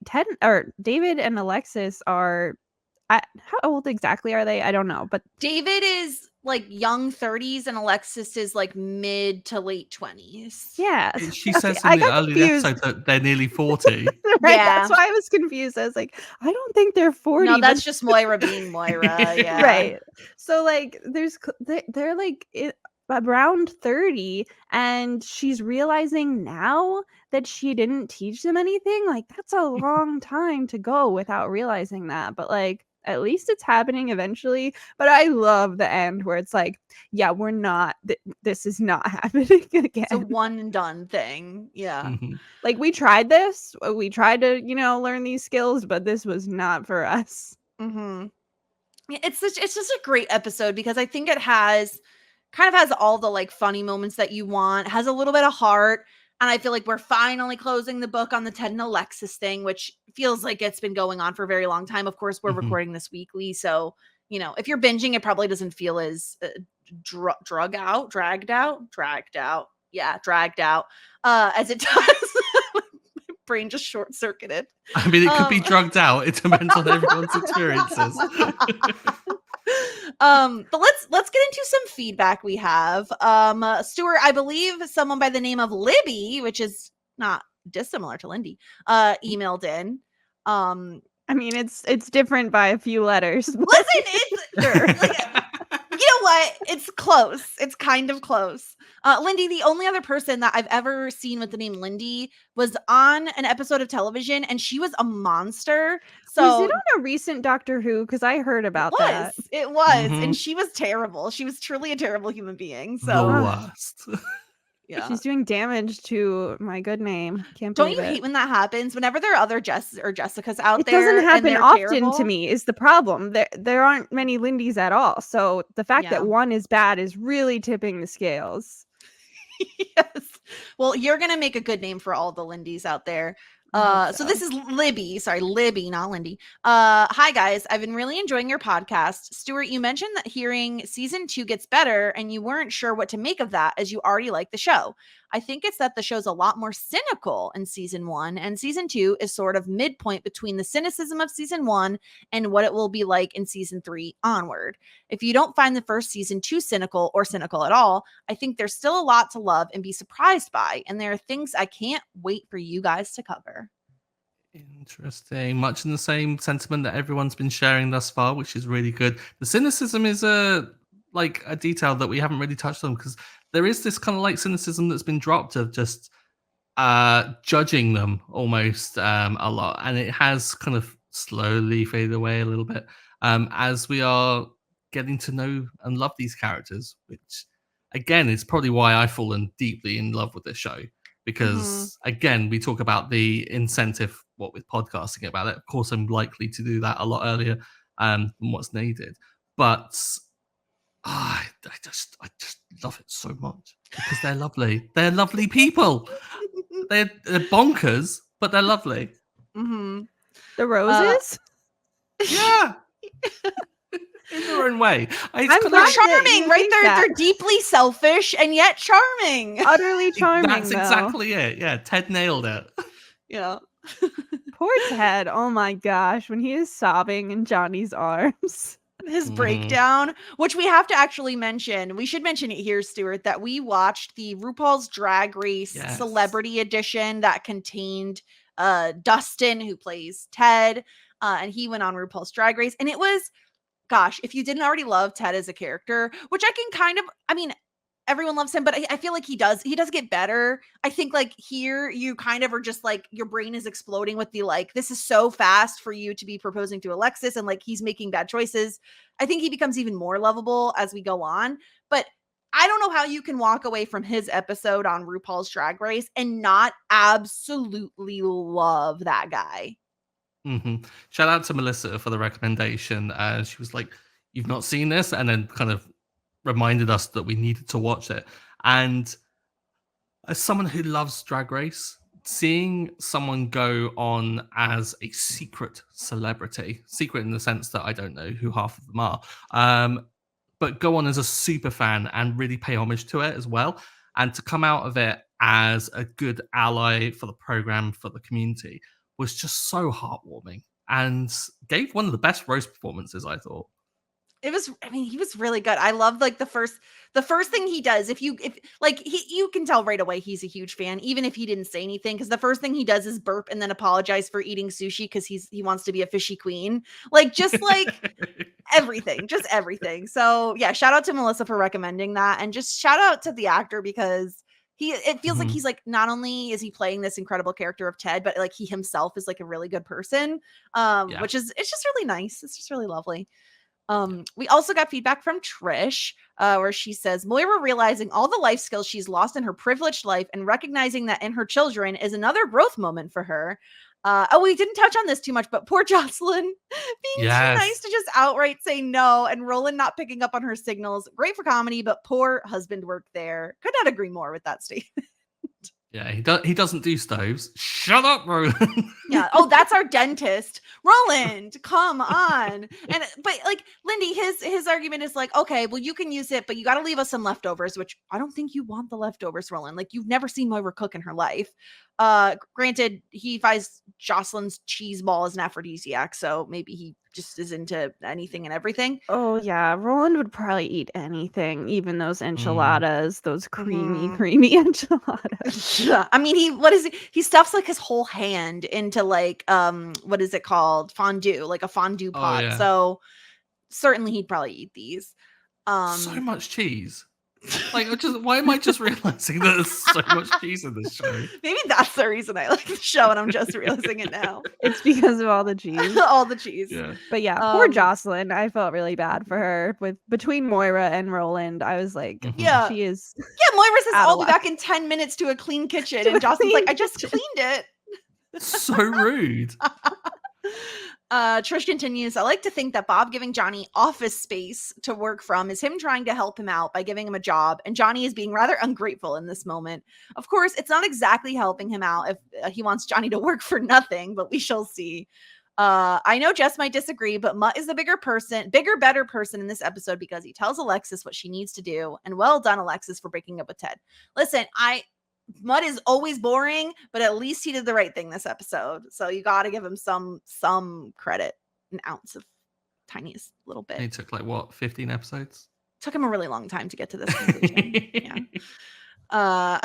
Ted or David and Alexis are, how old exactly are they? I don't know, but David is like young 30s and Alexis is like mid to late 20s. yeah. She Okay, says I in the got early confused. episode that they're nearly 40. Right, Yeah. that's why I was confused. I was like, I don't think they're 40. No, but that's just Moira being Moira. Yeah. right. So like they're like around 30, and she's realizing now that she didn't teach them anything. Like that's a long time to go without realizing that, but like at least it's happening eventually. But I love the end where it's like, yeah, we're not this is not happening again. It's a one and done thing. Yeah. Mhm. Like we tried this, we tried to learn these skills, but this was not for us. Mm-hmm. It's just a great episode because I think it has all the like funny moments that you want, has a little bit of heart, and I feel like we're finally closing the book on the Ted and Alexis thing, which feels like it's been going on for a very long time. Of course, we're recording this weekly, so if you're binging, it probably doesn't feel as dragged out as it does. My brain just short circuited. I mean, it could be drugged out. It depends on everyone's experiences. But let's get into some feedback we have. Stuart, I believe someone by the name of Libby, which is not dissimilar to Lindy, emailed in. I mean, it's different by a few letters. Listen, it's you know what? It's close. It's kind of close. Lindy, the only other person that I've ever seen with the name Lindy was on an episode of television, and she was a monster. So was it on a recent Doctor Who? Because I heard about that. It was, and she was terrible. She was truly a terrible human being. So the worst. yeah, she's doing damage to my good name. Can't don't believe you it. hate when that happens? Whenever there are other Jess or Jessicas out It there, doesn't and happen they're often terrible? to me. Is the problem? There aren't many Lindys at all. So the fact that one is bad is really tipping the scales. Yes. Well, you're gonna make a good name for all the Lindys out there. So this is Libby, not Lindy. Hi guys, I've been really enjoying your podcast. Stuart, you mentioned that hearing season 2 gets better and you weren't sure what to make of that as you already like the show. I think it's that the show's a lot more cynical in season 1, and season 2 is sort of midpoint between the cynicism of season 1 and what it will be like in season 3 onward. If you don't find the first season too cynical or cynical at all, I think there's still a lot to love and be surprised by, and there are things I can't wait for you guys to cover. Interesting. Much in the same sentiment that everyone's been sharing thus far, which is really good. The cynicism is a detail that we haven't really touched on, because there is this kind of like cynicism that's been dropped of just judging them almost a lot, and it has kind of slowly faded away a little bit as we are getting to know and love these characters, which again is probably why I've fallen deeply in love with this show, because again, we talk about the incentive with podcasting about it. Of course, I'm likely to do that a lot earlier than what's needed, but I just love it so much because they're lovely. They're lovely people. They're bonkers, but they're lovely. The roses? Yeah. In their own way. They're charming, right? They're deeply selfish and yet charming. Utterly charming. That's exactly it. Yeah, Ted nailed it. Yeah. Poor Ted. Oh my gosh, when he is sobbing in Johnny's arms. His breakdown, which we have to actually mention. We should mention it here, Stuart, that we watched the RuPaul's Drag Race Celebrity Edition that contained Dustin, who plays Ted, and he went on RuPaul's Drag Race. And it was, gosh, if you didn't already love Ted as a character, which I can kind of, I mean, everyone loves him, but I feel like he does get better. I think like here you kind of are just like, your brain is exploding with the like, this is so fast for you to be proposing to Alexis, and like he's making bad choices. I think he becomes even more lovable as we go on, but I don't know how you can walk away from his episode on RuPaul's Drag Race and not absolutely love that guy. Shout out to Melissa for the recommendation. She was like, you've not seen this, and then kind of reminded us that we needed to watch it. And as someone who loves Drag Race, seeing someone go on as a secret celebrity, secret in the sense that I don't know who half of them are, but go on as a super fan and really pay homage to it as well, and to come out of it as a good ally for the program, for the community, was just so heartwarming and gave one of the best roast performances, I thought. It was, I mean, he was really good. I love like the first thing he does. If you can tell right away he's a huge fan, even if he didn't say anything, because the first thing he does is burp and then apologize for eating sushi because he wants to be a fishy queen. Like just like just everything. So yeah, shout out to Melissa for recommending that, and just shout out to the actor because it feels like he's like, not only is he playing this incredible character of Ted, but like he himself is like a really good person. Which is, it's just really nice. It's just really lovely. We also got feedback from Trish, where she says Moira realizing all the life skills she's lost in her privileged life and recognizing that in her children is another growth moment for her. We didn't touch on this too much, but poor Jocelyn being too nice to just outright say no, and Roland not picking up on her signals. Great for comedy, but poor husband work there. Could not agree more with that statement. Yeah, he doesn't do stoves. Shut up, Roland. Yeah. Oh, that's our dentist. Roland, come on. But like Lindy, his argument is like, okay, well, you can use it, but you got to leave us some leftovers, which I don't think you want the leftovers, Roland. Like, you've never seen Moira cook in her life. Granted, he finds Jocelyn's cheese ball as an aphrodisiac, so maybe he just is into anything and everything. Oh yeah, Roland would probably eat anything, even those enchiladas, those creamy enchiladas. Yeah. I mean, he stuffs like his whole hand into like what is it called, fondue, like a fondue pot. Yeah. So certainly he'd probably eat these. So much cheese. Like, why am I just realizing that there's so much cheese in this show? Maybe that's the reason I like the show, and I'm just realizing it now. It's because of all the cheese. All the cheese. Yeah. But yeah, poor Jocelyn. I felt really bad for her. Between Moira and Roland, I was like, yeah, she is. Yeah, Moira says, I'll be back in 10 minutes to a clean kitchen. And Jocelyn's like, I just cleaned it. So rude. Trish continues, I like to think that Bob giving Johnny office space to work from is him trying to help him out by giving him a job, and Johnny is being rather ungrateful in this moment. Of course, it's not exactly helping him out if he wants Johnny to work for nothing, but we shall see. I know Jess might disagree, but Mutt is the bigger, better person in this episode because he tells Alexis what she needs to do, and well done, Alexis, for breaking up with Ted. Listen, Mutt is always boring, but at least he did the right thing this episode. So you got to give him some credit, an ounce of tiniest little bit. He took like what, 15 episodes? Took him a really long time to get to this conclusion. And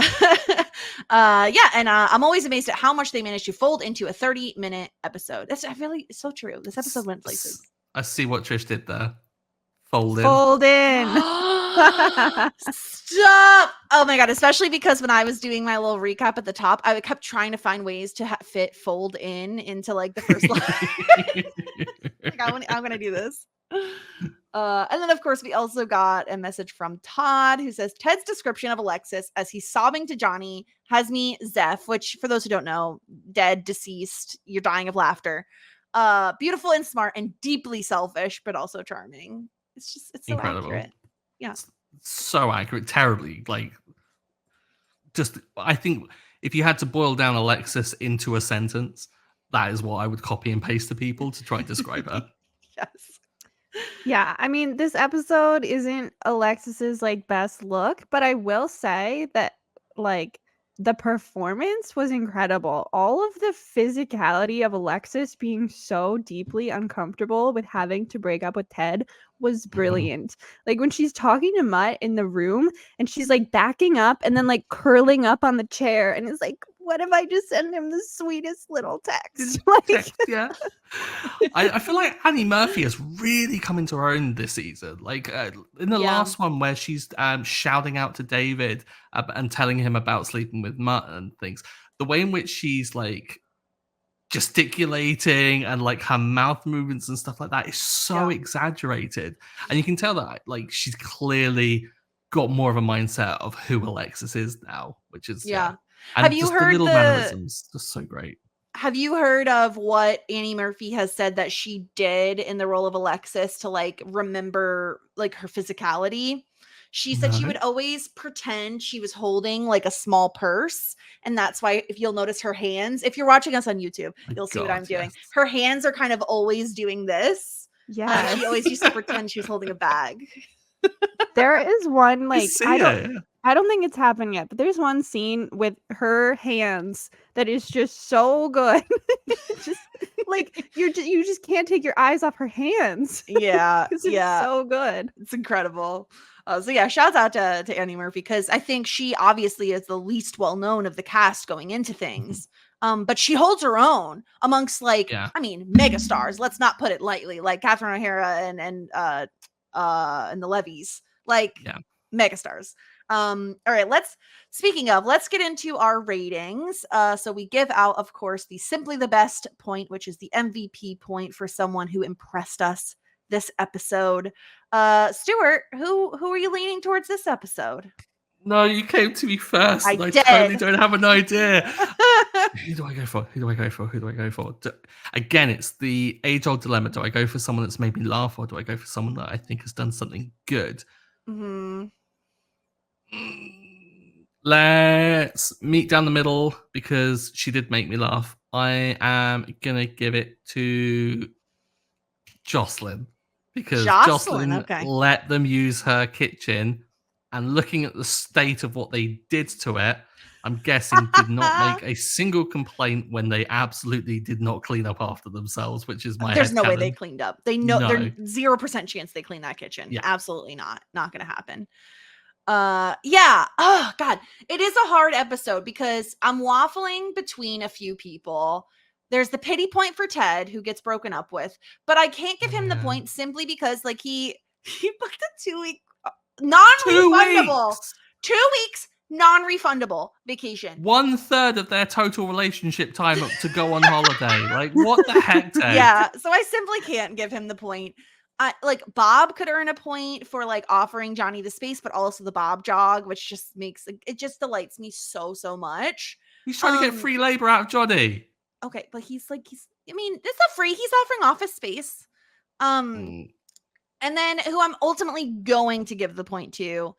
I'm always amazed at how much they managed to fold into a 30-minute episode. It's so true. This episode went places. I see what Trish did there. Fold in. Stop. Oh my god, especially because when I was doing my little recap at the top, I kept trying to find ways to fit fold into like the first line. Like, I'm gonna do this. And then of course we also got a message from Todd, who says Ted's description of Alexis as he's sobbing to Johnny has me Zeph, which for those who don't know, dead, deceased, you're dying of laughter. Beautiful and smart and deeply selfish, but also charming. It's so incredible. Accurate. Yeah. It's so accurate. Terribly. Like, just, I think if you had to boil down Alexis into a sentence, that is what I would copy and paste to people to try and describe her. Yes. Yeah, I mean, this episode isn't Alexis's like best look, but I will say that like the performance was incredible. All of the physicality of Alexis being so deeply uncomfortable with having to break up with Ted was brilliant. Like when she's talking to Mutt in the room and she's like backing up and then like curling up on the chair and is like, what if I just send him the sweetest little text? Like, yeah. I feel like Annie Murphy has really come into her own this season. Like in the last one where she's shouting out to David and telling him about sleeping with Mutt and things, the way in which she's like gesticulating and like her mouth movements and stuff like that is so exaggerated. And you can tell that like she's clearly got more of a mindset of who Alexis is now, which is And have you heard the little mannerisms? Just so great. have you heard of what Annie Murphy has said that she did in the role of Alexis to like remember like her physicality? She said she No. would always pretend she was holding like a small purse. And that's why, if you'll notice her hands, if you're watching us on YouTube, My you'll see what I'm God, doing. yes. Her hands are kind of always doing this. Yes. She always used to pretend she was holding a bag. There is one, I like, see it. I don't think it's happened yet, but there's one scene with her hands that is just so good. Just like you just can't take your eyes off her hands Yeah, because it's yeah. so good. It's incredible. So yeah, shouts out to Annie Murphy, because I think she obviously is the least well known of the cast going into things. But she holds her own amongst like, Yeah. I mean, megastars. Let's not put it lightly, like Catherine O'Hara and the Levies, like Yeah. megastars. All right, let's get into our ratings. So we give out, of course, the simply the best point, which is the MVP point for someone who impressed us this episode. Stuart, who are you leaning towards this episode? No, you came to me first, I and I did. totally don't have an idea. Who do I go for? Who do I go for? Who do I go for? Again, it's the age-old dilemma. Do I go for someone that's made me laugh, or do I go for someone that I think has done something good? Mhm. Let's meet down the middle, because she did make me laugh. I am gonna give it to Jocelyn, because Jocelyn, Jocelyn okay. let them use her kitchen, and looking at the state of what they did to it, I'm guessing did not make a single complaint when they absolutely did not clean up after themselves, which is my There's no way they headcanon. cleaned up. They know No. there's 0% chance they clean that kitchen. Yeah. Absolutely not. Not gonna happen. Yeah. Oh god. It is a hard episode because I'm waffling between a few people. There's the pity point for Ted, who gets broken up with, but I can't give him the Yeah. point simply because like he booked a 2-week 2 non-refundable weeks. 2 weeks non-refundable vacation. 1/3 of their total relationship time up to go on holiday. Like, what the heck, Ted? Yeah, so I simply can't give him the point. Like Bob could earn a point for like offering Johnny the space, but also the Bob jog, which just makes it just delights me so much. He's trying to get free labor out of Johnny. Okay, but he's I mean, it's not free. He's offering office space. Mm. And then who I'm ultimately going to give the point to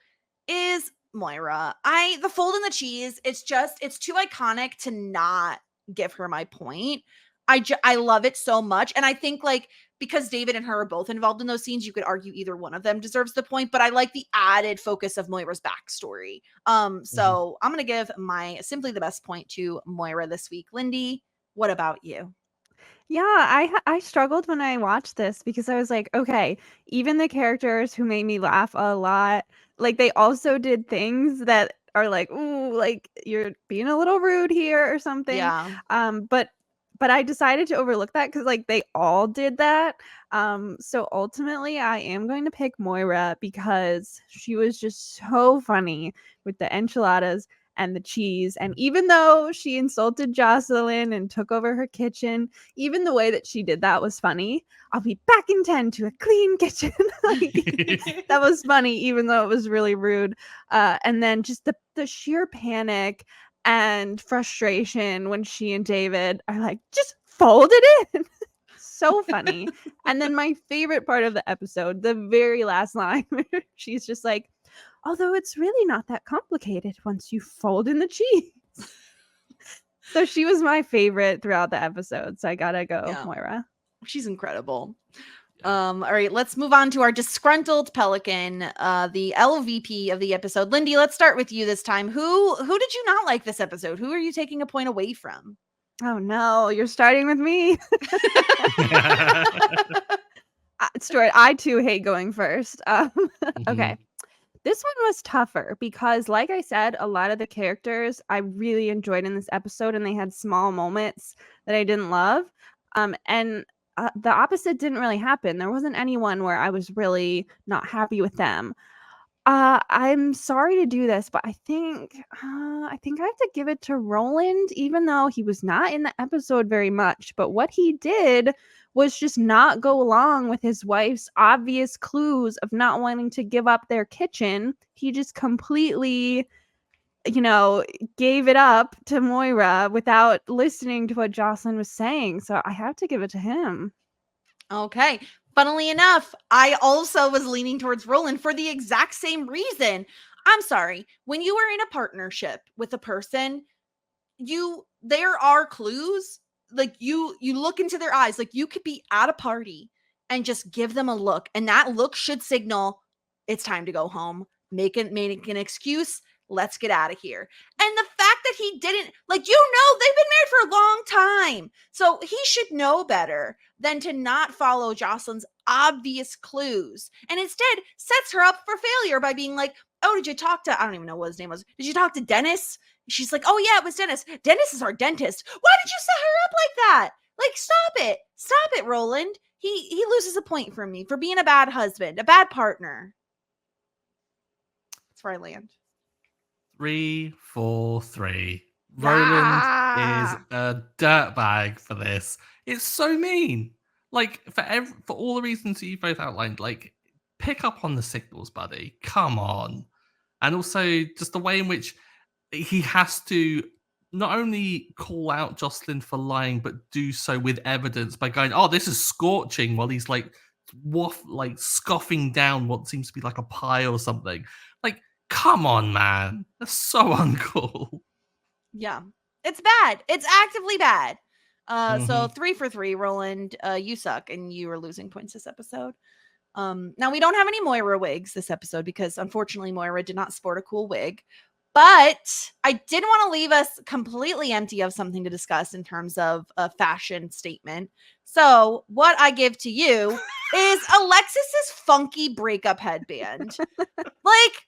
is Moira. The fold in the cheese, it's too iconic to not give her my point. I love it so much. And I think like because David and her are both involved in those scenes, you could argue either one of them deserves the point, but I like the added focus of Moira's backstory. So I'm gonna give my simply the best point to Moira this week. Lindy, what about you? Yeah, I struggled when I watched this because I was like, okay, even the characters who made me laugh a lot, like they also did things that are like, ooh, like you're being a little rude here or something. Yeah. But I decided to overlook that because like they all did that. So ultimately I am going to pick Moira because she was just so funny with the enchiladas and the cheese. And even though she insulted Jocelyn and took over her kitchen, even the way that she did that was funny. I'll be back in 10 to a clean kitchen. Like, that was funny, even though it was really rude. And then just the sheer panic and frustration when she and David are like, just fold it in. So funny. And then my favorite part of the episode, the very last line, where she's just like, although it's really not that complicated once you fold in the cheese. So she was my favorite throughout the episode. So I gotta go, Moira. She's incredible. All right, let's move on to our disgruntled pelican, the LVP of the episode. Lindy, let's start with you this time. Who did you not like this episode? Who are you taking a point away from? Oh no, you're starting with me. Stuart, I too hate going first. Okay. This one was tougher because, like I said, a lot of the characters I really enjoyed in this episode, and they had small moments that I didn't love. And the opposite didn't really happen. There wasn't anyone where I was really not happy with them. I'm sorry to do this, but I think I have to give it to Roland, even though he was not in the episode very much. But what he did was just not go along with his wife's obvious clues of not wanting to give up their kitchen. He just completely gave it up to Moira without listening to what Jocelyn was saying. So I have to give it to him. Okay. Funnily enough, I also was leaning towards Roland for the exact same reason. I'm sorry. When you are in a partnership with a person, there are clues. Like you look into their eyes. Like you could be at a party and just give them a look, and that look should signal it's time to go home. Make an excuse. Let's get out of here. And the fact that he didn't, like, they've been married for a long time. So he should know better than to not follow Jocelyn's obvious clues, and instead sets her up for failure by being like, oh, did you talk to, I don't even know what his name was. Did you talk to Dennis? She's like, oh yeah, it was Dennis. Dennis is our dentist. Why did you set her up like that? Like, stop it, Roland. He loses a point from me for being a bad husband, a bad partner. That's where I land. 3, 4, 3. Roland is a dirtbag for this. It's so mean. Like, for all the reasons that you both outlined, like, pick up on the signals, buddy. Come on. And also just the way in which he has to not only call out Jocelyn for lying, but do so with evidence by going, oh, this is scorching, while he's like scoffing down what seems to be like a pie or something. Like, come on, man. That's so uncool. Yeah. It's bad. It's actively bad. So 3 for 3, Roland. You suck, and you are losing points this episode. Now we don't have any Moira wigs this episode because unfortunately Moira did not sport a cool wig. But I didn't want to leave us completely empty of something to discuss in terms of a fashion statement. So what I give to you is Alexis's funky breakup headband. Like,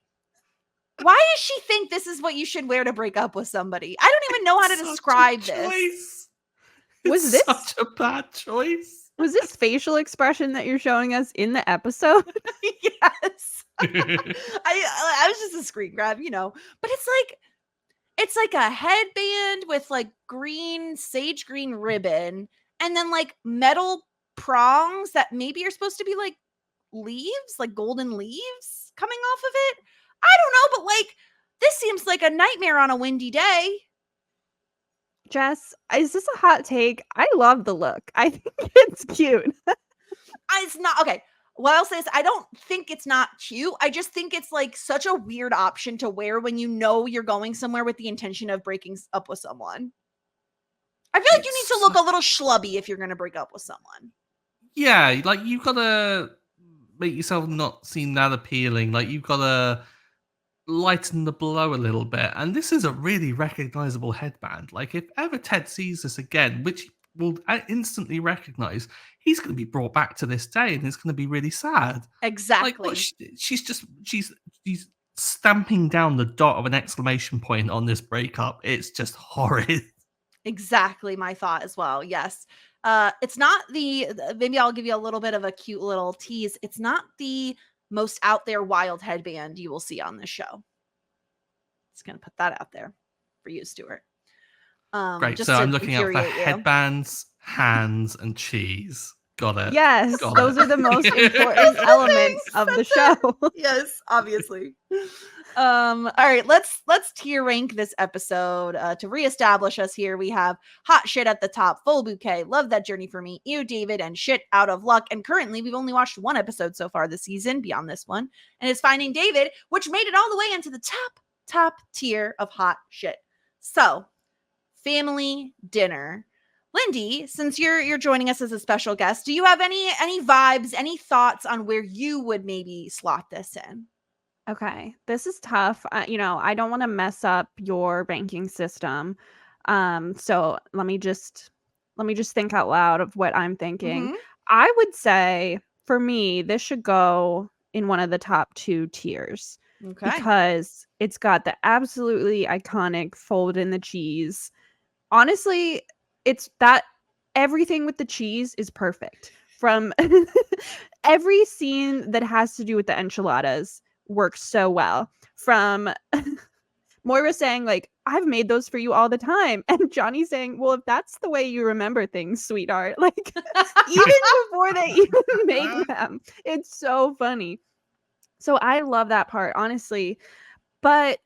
why does she think this is what you should wear to break up with somebody? I don't even know how to describe this. Was this such a bad choice? Was this facial expression that you're showing us in the episode? Yes. I was just a screen grab, but it's like a headband with like sage green ribbon, and then like metal prongs that maybe are supposed to be like leaves, like golden leaves coming off of it. I don't know, but like this seems like a nightmare on a windy day. Jess, is this a hot take? I love the look. I think it's cute. It's not okay. What I'll say is I don't think it's not cute. I just think it's like such a weird option to wear when you're going somewhere with the intention of breaking up with someone. I feel like you need to look a little schlubby if you're going to break up with someone. Yeah, like you've got to make yourself not seem that appealing. Like you've got to lighten the blow a little bit. And this is a really recognizable headband. Like if ever Ted sees this again, which he will instantly recognize, he's going to be brought back to this day and it's going to be really sad. Exactly. Like, she's stamping down the dot of an exclamation point on this breakup. It's just horrid. Exactly my thought as well. Yes. It's not maybe I'll give you a little bit of a cute little tease. It's not the most out there wild headband you will see on this show. Just gonna put that out there for you, Stuart. Great. So I'm looking out for headbands, hands, and cheese. Got it. Yes, those are the most important elements of the show. Yes, obviously. All right, let's tier rank this episode to reestablish us here. We have Hot Shit at the top, Full Bouquet, Love That Journey for Me, Ew David, and Shit Out of Luck. And currently, we've only watched one episode so far this season beyond this one, and it's Finding David, which made it all the way into the top tier of Hot Shit. So, family dinner. Lindy, since you're joining us as a special guest, do you have any vibes, any thoughts on where you would maybe slot this in? Okay, this is tough. I don't want to mess up your ranking system. So let me just think out loud of what I'm thinking. Mm-hmm. I would say for me, this should go in one of the top 2 tiers. Okay. Because it's got the absolutely iconic fold in the cheese. Honestly, it's that everything with the cheese is perfect. From every scene that has to do with the enchiladas works so well. From Moira saying like, I've made those for you all the time. And Johnny saying, well, if that's the way you remember things, sweetheart, like even before they even make them, it's so funny. So I love that part, honestly. But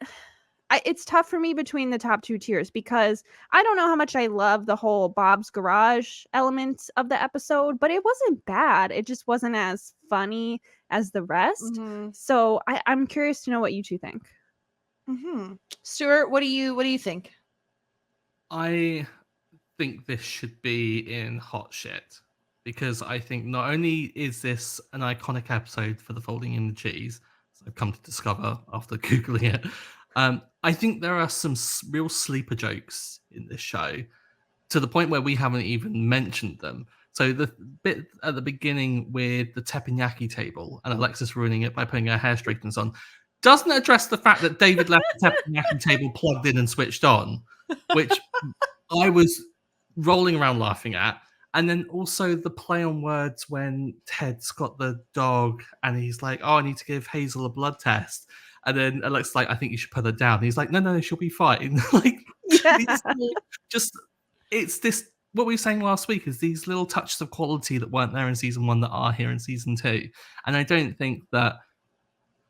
it's tough for me between the top 2 tiers because I don't know how much I love the whole Bob's Garage element of the episode, but it wasn't bad. It just wasn't as funny as the rest. So I'm curious to know what you two think. Stuart, what do you think? I think this should be in hot shit because I think not only is this an iconic episode for the folding in the cheese, as I've come to discover after googling it, I think there are some real sleeper jokes in this show to the point where we haven't even mentioned them. So the bit at the beginning with the teppanyaki table and Alexis ruining it by putting her hair straighteners on doesn't address the fact that David left the teppanyaki table plugged in and switched on, which I was rolling around laughing at. And then also the play on words when Ted's got the dog and he's like, oh, I need to give Hazel a blood test. And then Alexa's like, I think you should put her down. And he's like, no, she'll be fine. Like, it's this, what we were saying last week is these little touches of quality that weren't there in season 1 that are here in season 2. And I don't think that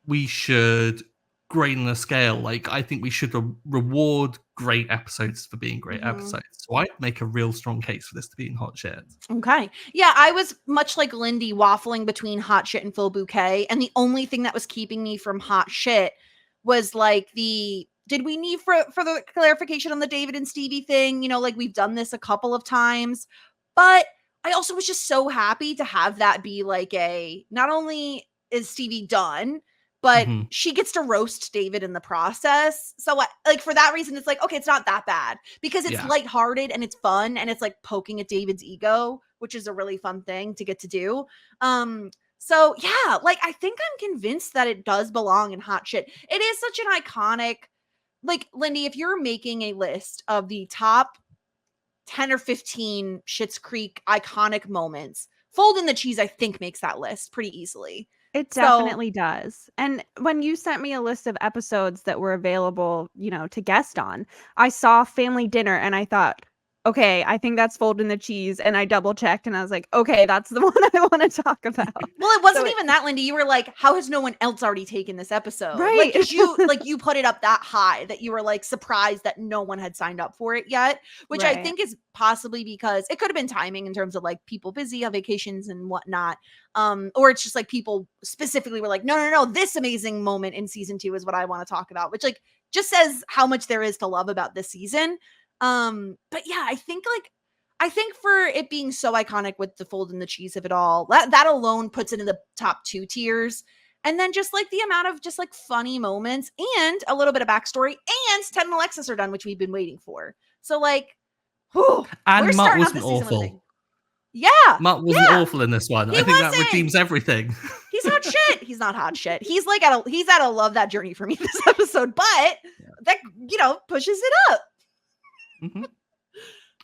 we should grade on a scale. Like, I think we should reward great episodes for being great episodes. So I'd make a real strong case for this to be in hot shit. Okay. Yeah, I was much like Lindy waffling between hot shit and full bouquet. And the only thing that was keeping me from hot shit was like did we need for the clarification on the David and Stevie thing? You know, like we've done this a couple of times, but I also was just so happy to have that be like not only is Stevie done, but she gets to roast David in the process. So like for that reason, it's like, okay, it's not that bad because it's lighthearted and it's fun and it's like poking at David's ego, which is a really fun thing to get to do. So yeah, like I think I'm convinced that it does belong in hot shit. It is such an iconic, like Lindy, if you're making a list of the top 10 or 15 Schitt's Creek iconic moments, Fold in the Cheese, I think makes that list pretty easily. It definitely does. And when you sent me a list of episodes that were available, you know, to guest on, I saw Family Dinner and I thought, okay, I think that's Fold in the Cheese. And I double checked and I was like, okay, that's the one I want to talk about. Well, it wasn't even that, Lindy. You were like, how has no one else already taken this episode? Right. Like, 'cause you put it up that high that you were like surprised that no one had signed up for it yet, which I think is possibly because it could have been timing in terms of like people busy on vacations and whatnot. Or it's just like people specifically were like, no, this amazing moment in season 2 is what I want to talk about, which like just says how much there is to love about this season. But yeah, I think for it being so iconic with the Fold in the Cheese of it all, that alone puts it in the top 2 tiers. And then just like the amount of just like funny moments and a little bit of backstory and Ted and Alexis are done, which we've been waiting for. So like, and Mutt wasn't awful. Yeah. Mutt wasn't awful in this one. I think that redeems everything. He's hot shit. He's not hot shit. He's like he's at a love that journey for me this episode, but that, you know, pushes it up.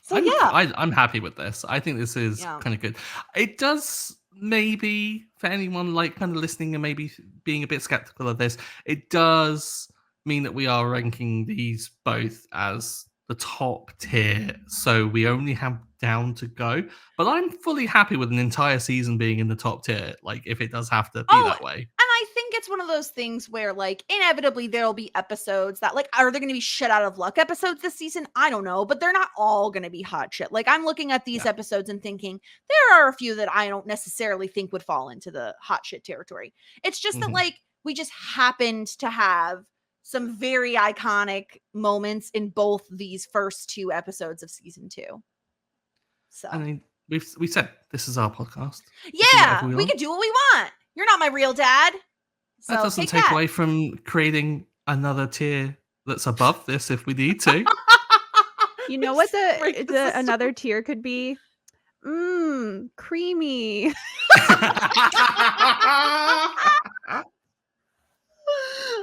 So I'm happy with this. I think this is kind of good. It does maybe for anyone like kind of listening and maybe being a bit skeptical of this, it does mean that we are ranking these both as the top tier. So we only have down to go. But I'm fully happy with an entire season being in the top tier. Like if it does have to be that way. And I think it's one of those things where like inevitably there'll be episodes that like, are there going to be shit out of luck episodes this season? I don't know, but they're not all going to be hot shit. Like I'm looking at these episodes and thinking there are a few that I don't necessarily think would fall into the hot shit territory. It's just that like we just happened to have some very iconic moments in both these first 2 episodes of season 2. So I mean, we said this is our podcast. Yeah, we can do what we want. You're not my real dad. So that doesn't take away from creating another tier that's above this if we need to. You know what the another tier could be? Creamy.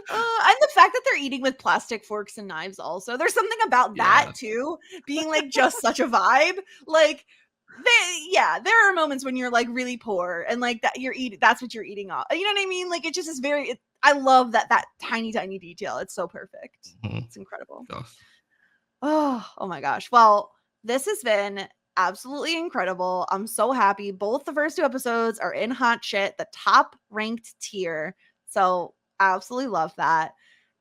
And the fact that they're eating with plastic forks and knives also. There's something about that too, being like just such a vibe. Like there are moments when you're like really poor and like that that's what you're eating off. You know what I mean? Like it just is I love that tiny detail. It's so perfect. It's incredible. Gosh. Oh my gosh. Well, this has been absolutely incredible. I'm so happy. Both the first 2 episodes are in hot shit, the top ranked tier. So I absolutely love that.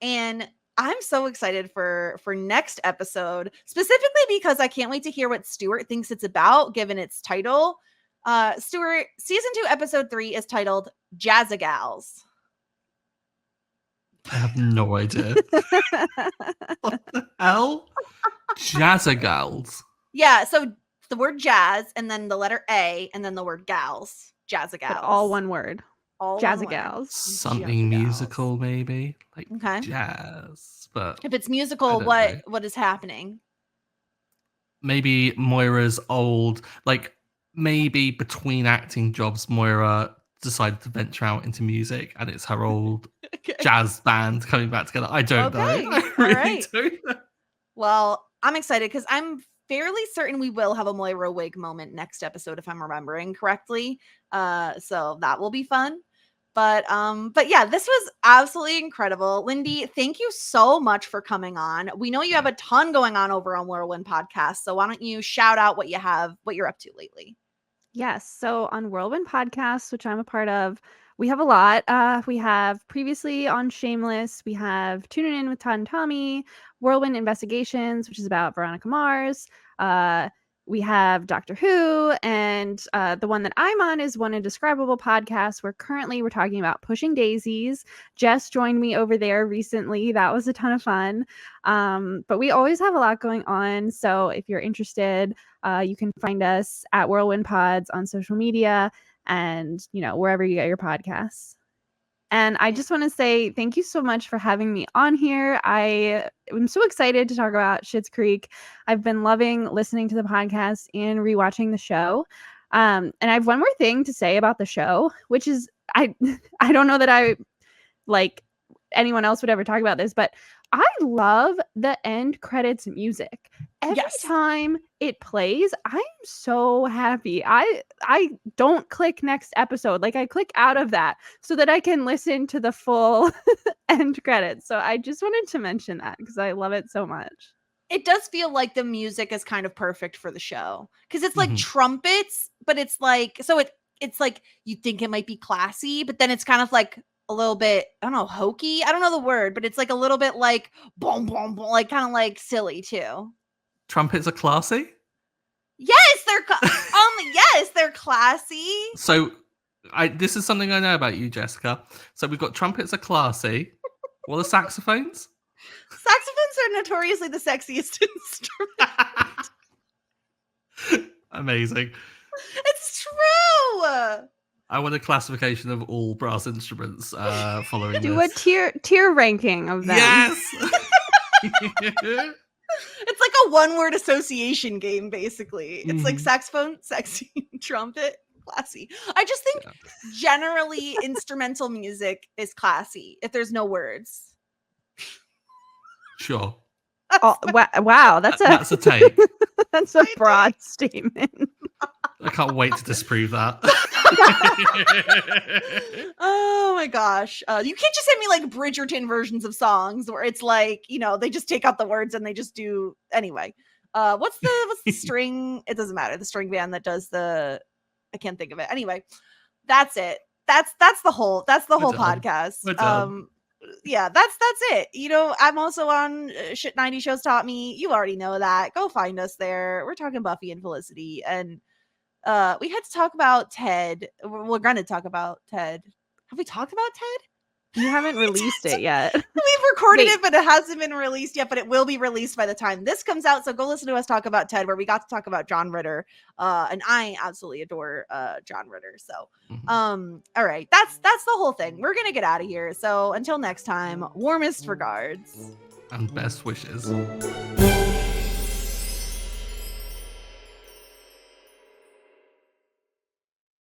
And I'm so excited for next episode, specifically because I can't wait to hear what Stuart thinks it's about, given its title. Stuart, season 2, episode 3 is titled Jazzagals. I have no idea. What the hell? Jazzagals. Yeah, so the word jazz and then the letter A and then the word gals. Jazzagals. But all one word. All one word. Jazzagals. Something Jazzagals. musical, maybe. Like Okay. jazz. But If it's musical, know. what is happening? Maybe Moira's old, like maybe between acting jobs, Moira decided to venture out into music, and it's her old jazz band coming back together. I don't know. I really don't know. Well, I'm excited because I'm fairly certain we will have a Moira wig moment next episode, if I'm remembering correctly. So that will be fun. But yeah, this was absolutely incredible. Lindy, thank you so much for coming on. We know you have a ton going on over on Whirlwind Podcast, so why don't you shout out what you're up to lately? Yes. So on Whirlwind Podcast, which I'm a part of, we have a lot. We have previously on Shameless, we have Tuning In with Todd and Tommy, Whirlwind Investigations, which is about Veronica Mars. We have Doctor Who, and the one that I'm on is One Indescribable Podcast, where currently we're talking about Pushing Daisies. Jess joined me over there recently. That was a ton of fun. But we always have a lot going on. So if you're interested, you can find us at Whirlwind Pods on social media and, wherever you get your podcasts. And I just want to say thank you so much for having me on here. I am so excited to talk about Schitt's Creek. I've been loving listening to the podcast and rewatching the show. And I have one more thing to say about the show, which is I don't know that I like anyone else would ever talk about this, but I love the end credits music. Every time it plays, I'm so happy. I don't click next episode. Like I click out of that so that I can listen to the full end credits. So I just wanted to mention that because I love it so much. It does feel like the music is kind of perfect for the show because it's like trumpets, but it's like, so it's like you think it might be classy, but then it's kind of like a little bit, I don't know, hokey. I don't know the word, but it's like a little bit like boom, boom, boom, like kind of like silly too. Trumpets are classy? Yes, yes, they're classy. So this is something I know about you, Jessica. So we've got trumpets are classy. What are saxophones? Saxophones are notoriously the sexiest instrument. Amazing. It's true. I want a classification of all brass instruments following Do this. a tier ranking of them. Yes. It's like a one-word association game, basically. It's like saxophone, sexy, trumpet, classy. I just think generally instrumental music is classy if there's no words. Sure. Oh, wow, that's a take. That's a broad statement. I can't wait to disprove that. Oh my gosh. You can't just send me like Bridgerton versions of songs where it's like, they just take out the words and they just do anyway. What's the string? It doesn't matter. The string band that does I can't think of it. Anyway, that's it. That's the whole podcast. Yeah, that's it. I'm also on Schitt 90 Shows Taught Me. You already know that. Go find us there. We're talking Buffy and Felicity, and we had to talk about Ted. We're going to talk about Ted. Have we talked about Ted? You haven't released it yet. We've recorded it, but it hasn't been released yet, but it will be released by the time this comes out. So go listen to us talk about Ted, where we got to talk about John Ritter. And I absolutely adore John Ritter. So all right, that's the whole thing. We're gonna get out of here. So until next time, warmest regards and best wishes.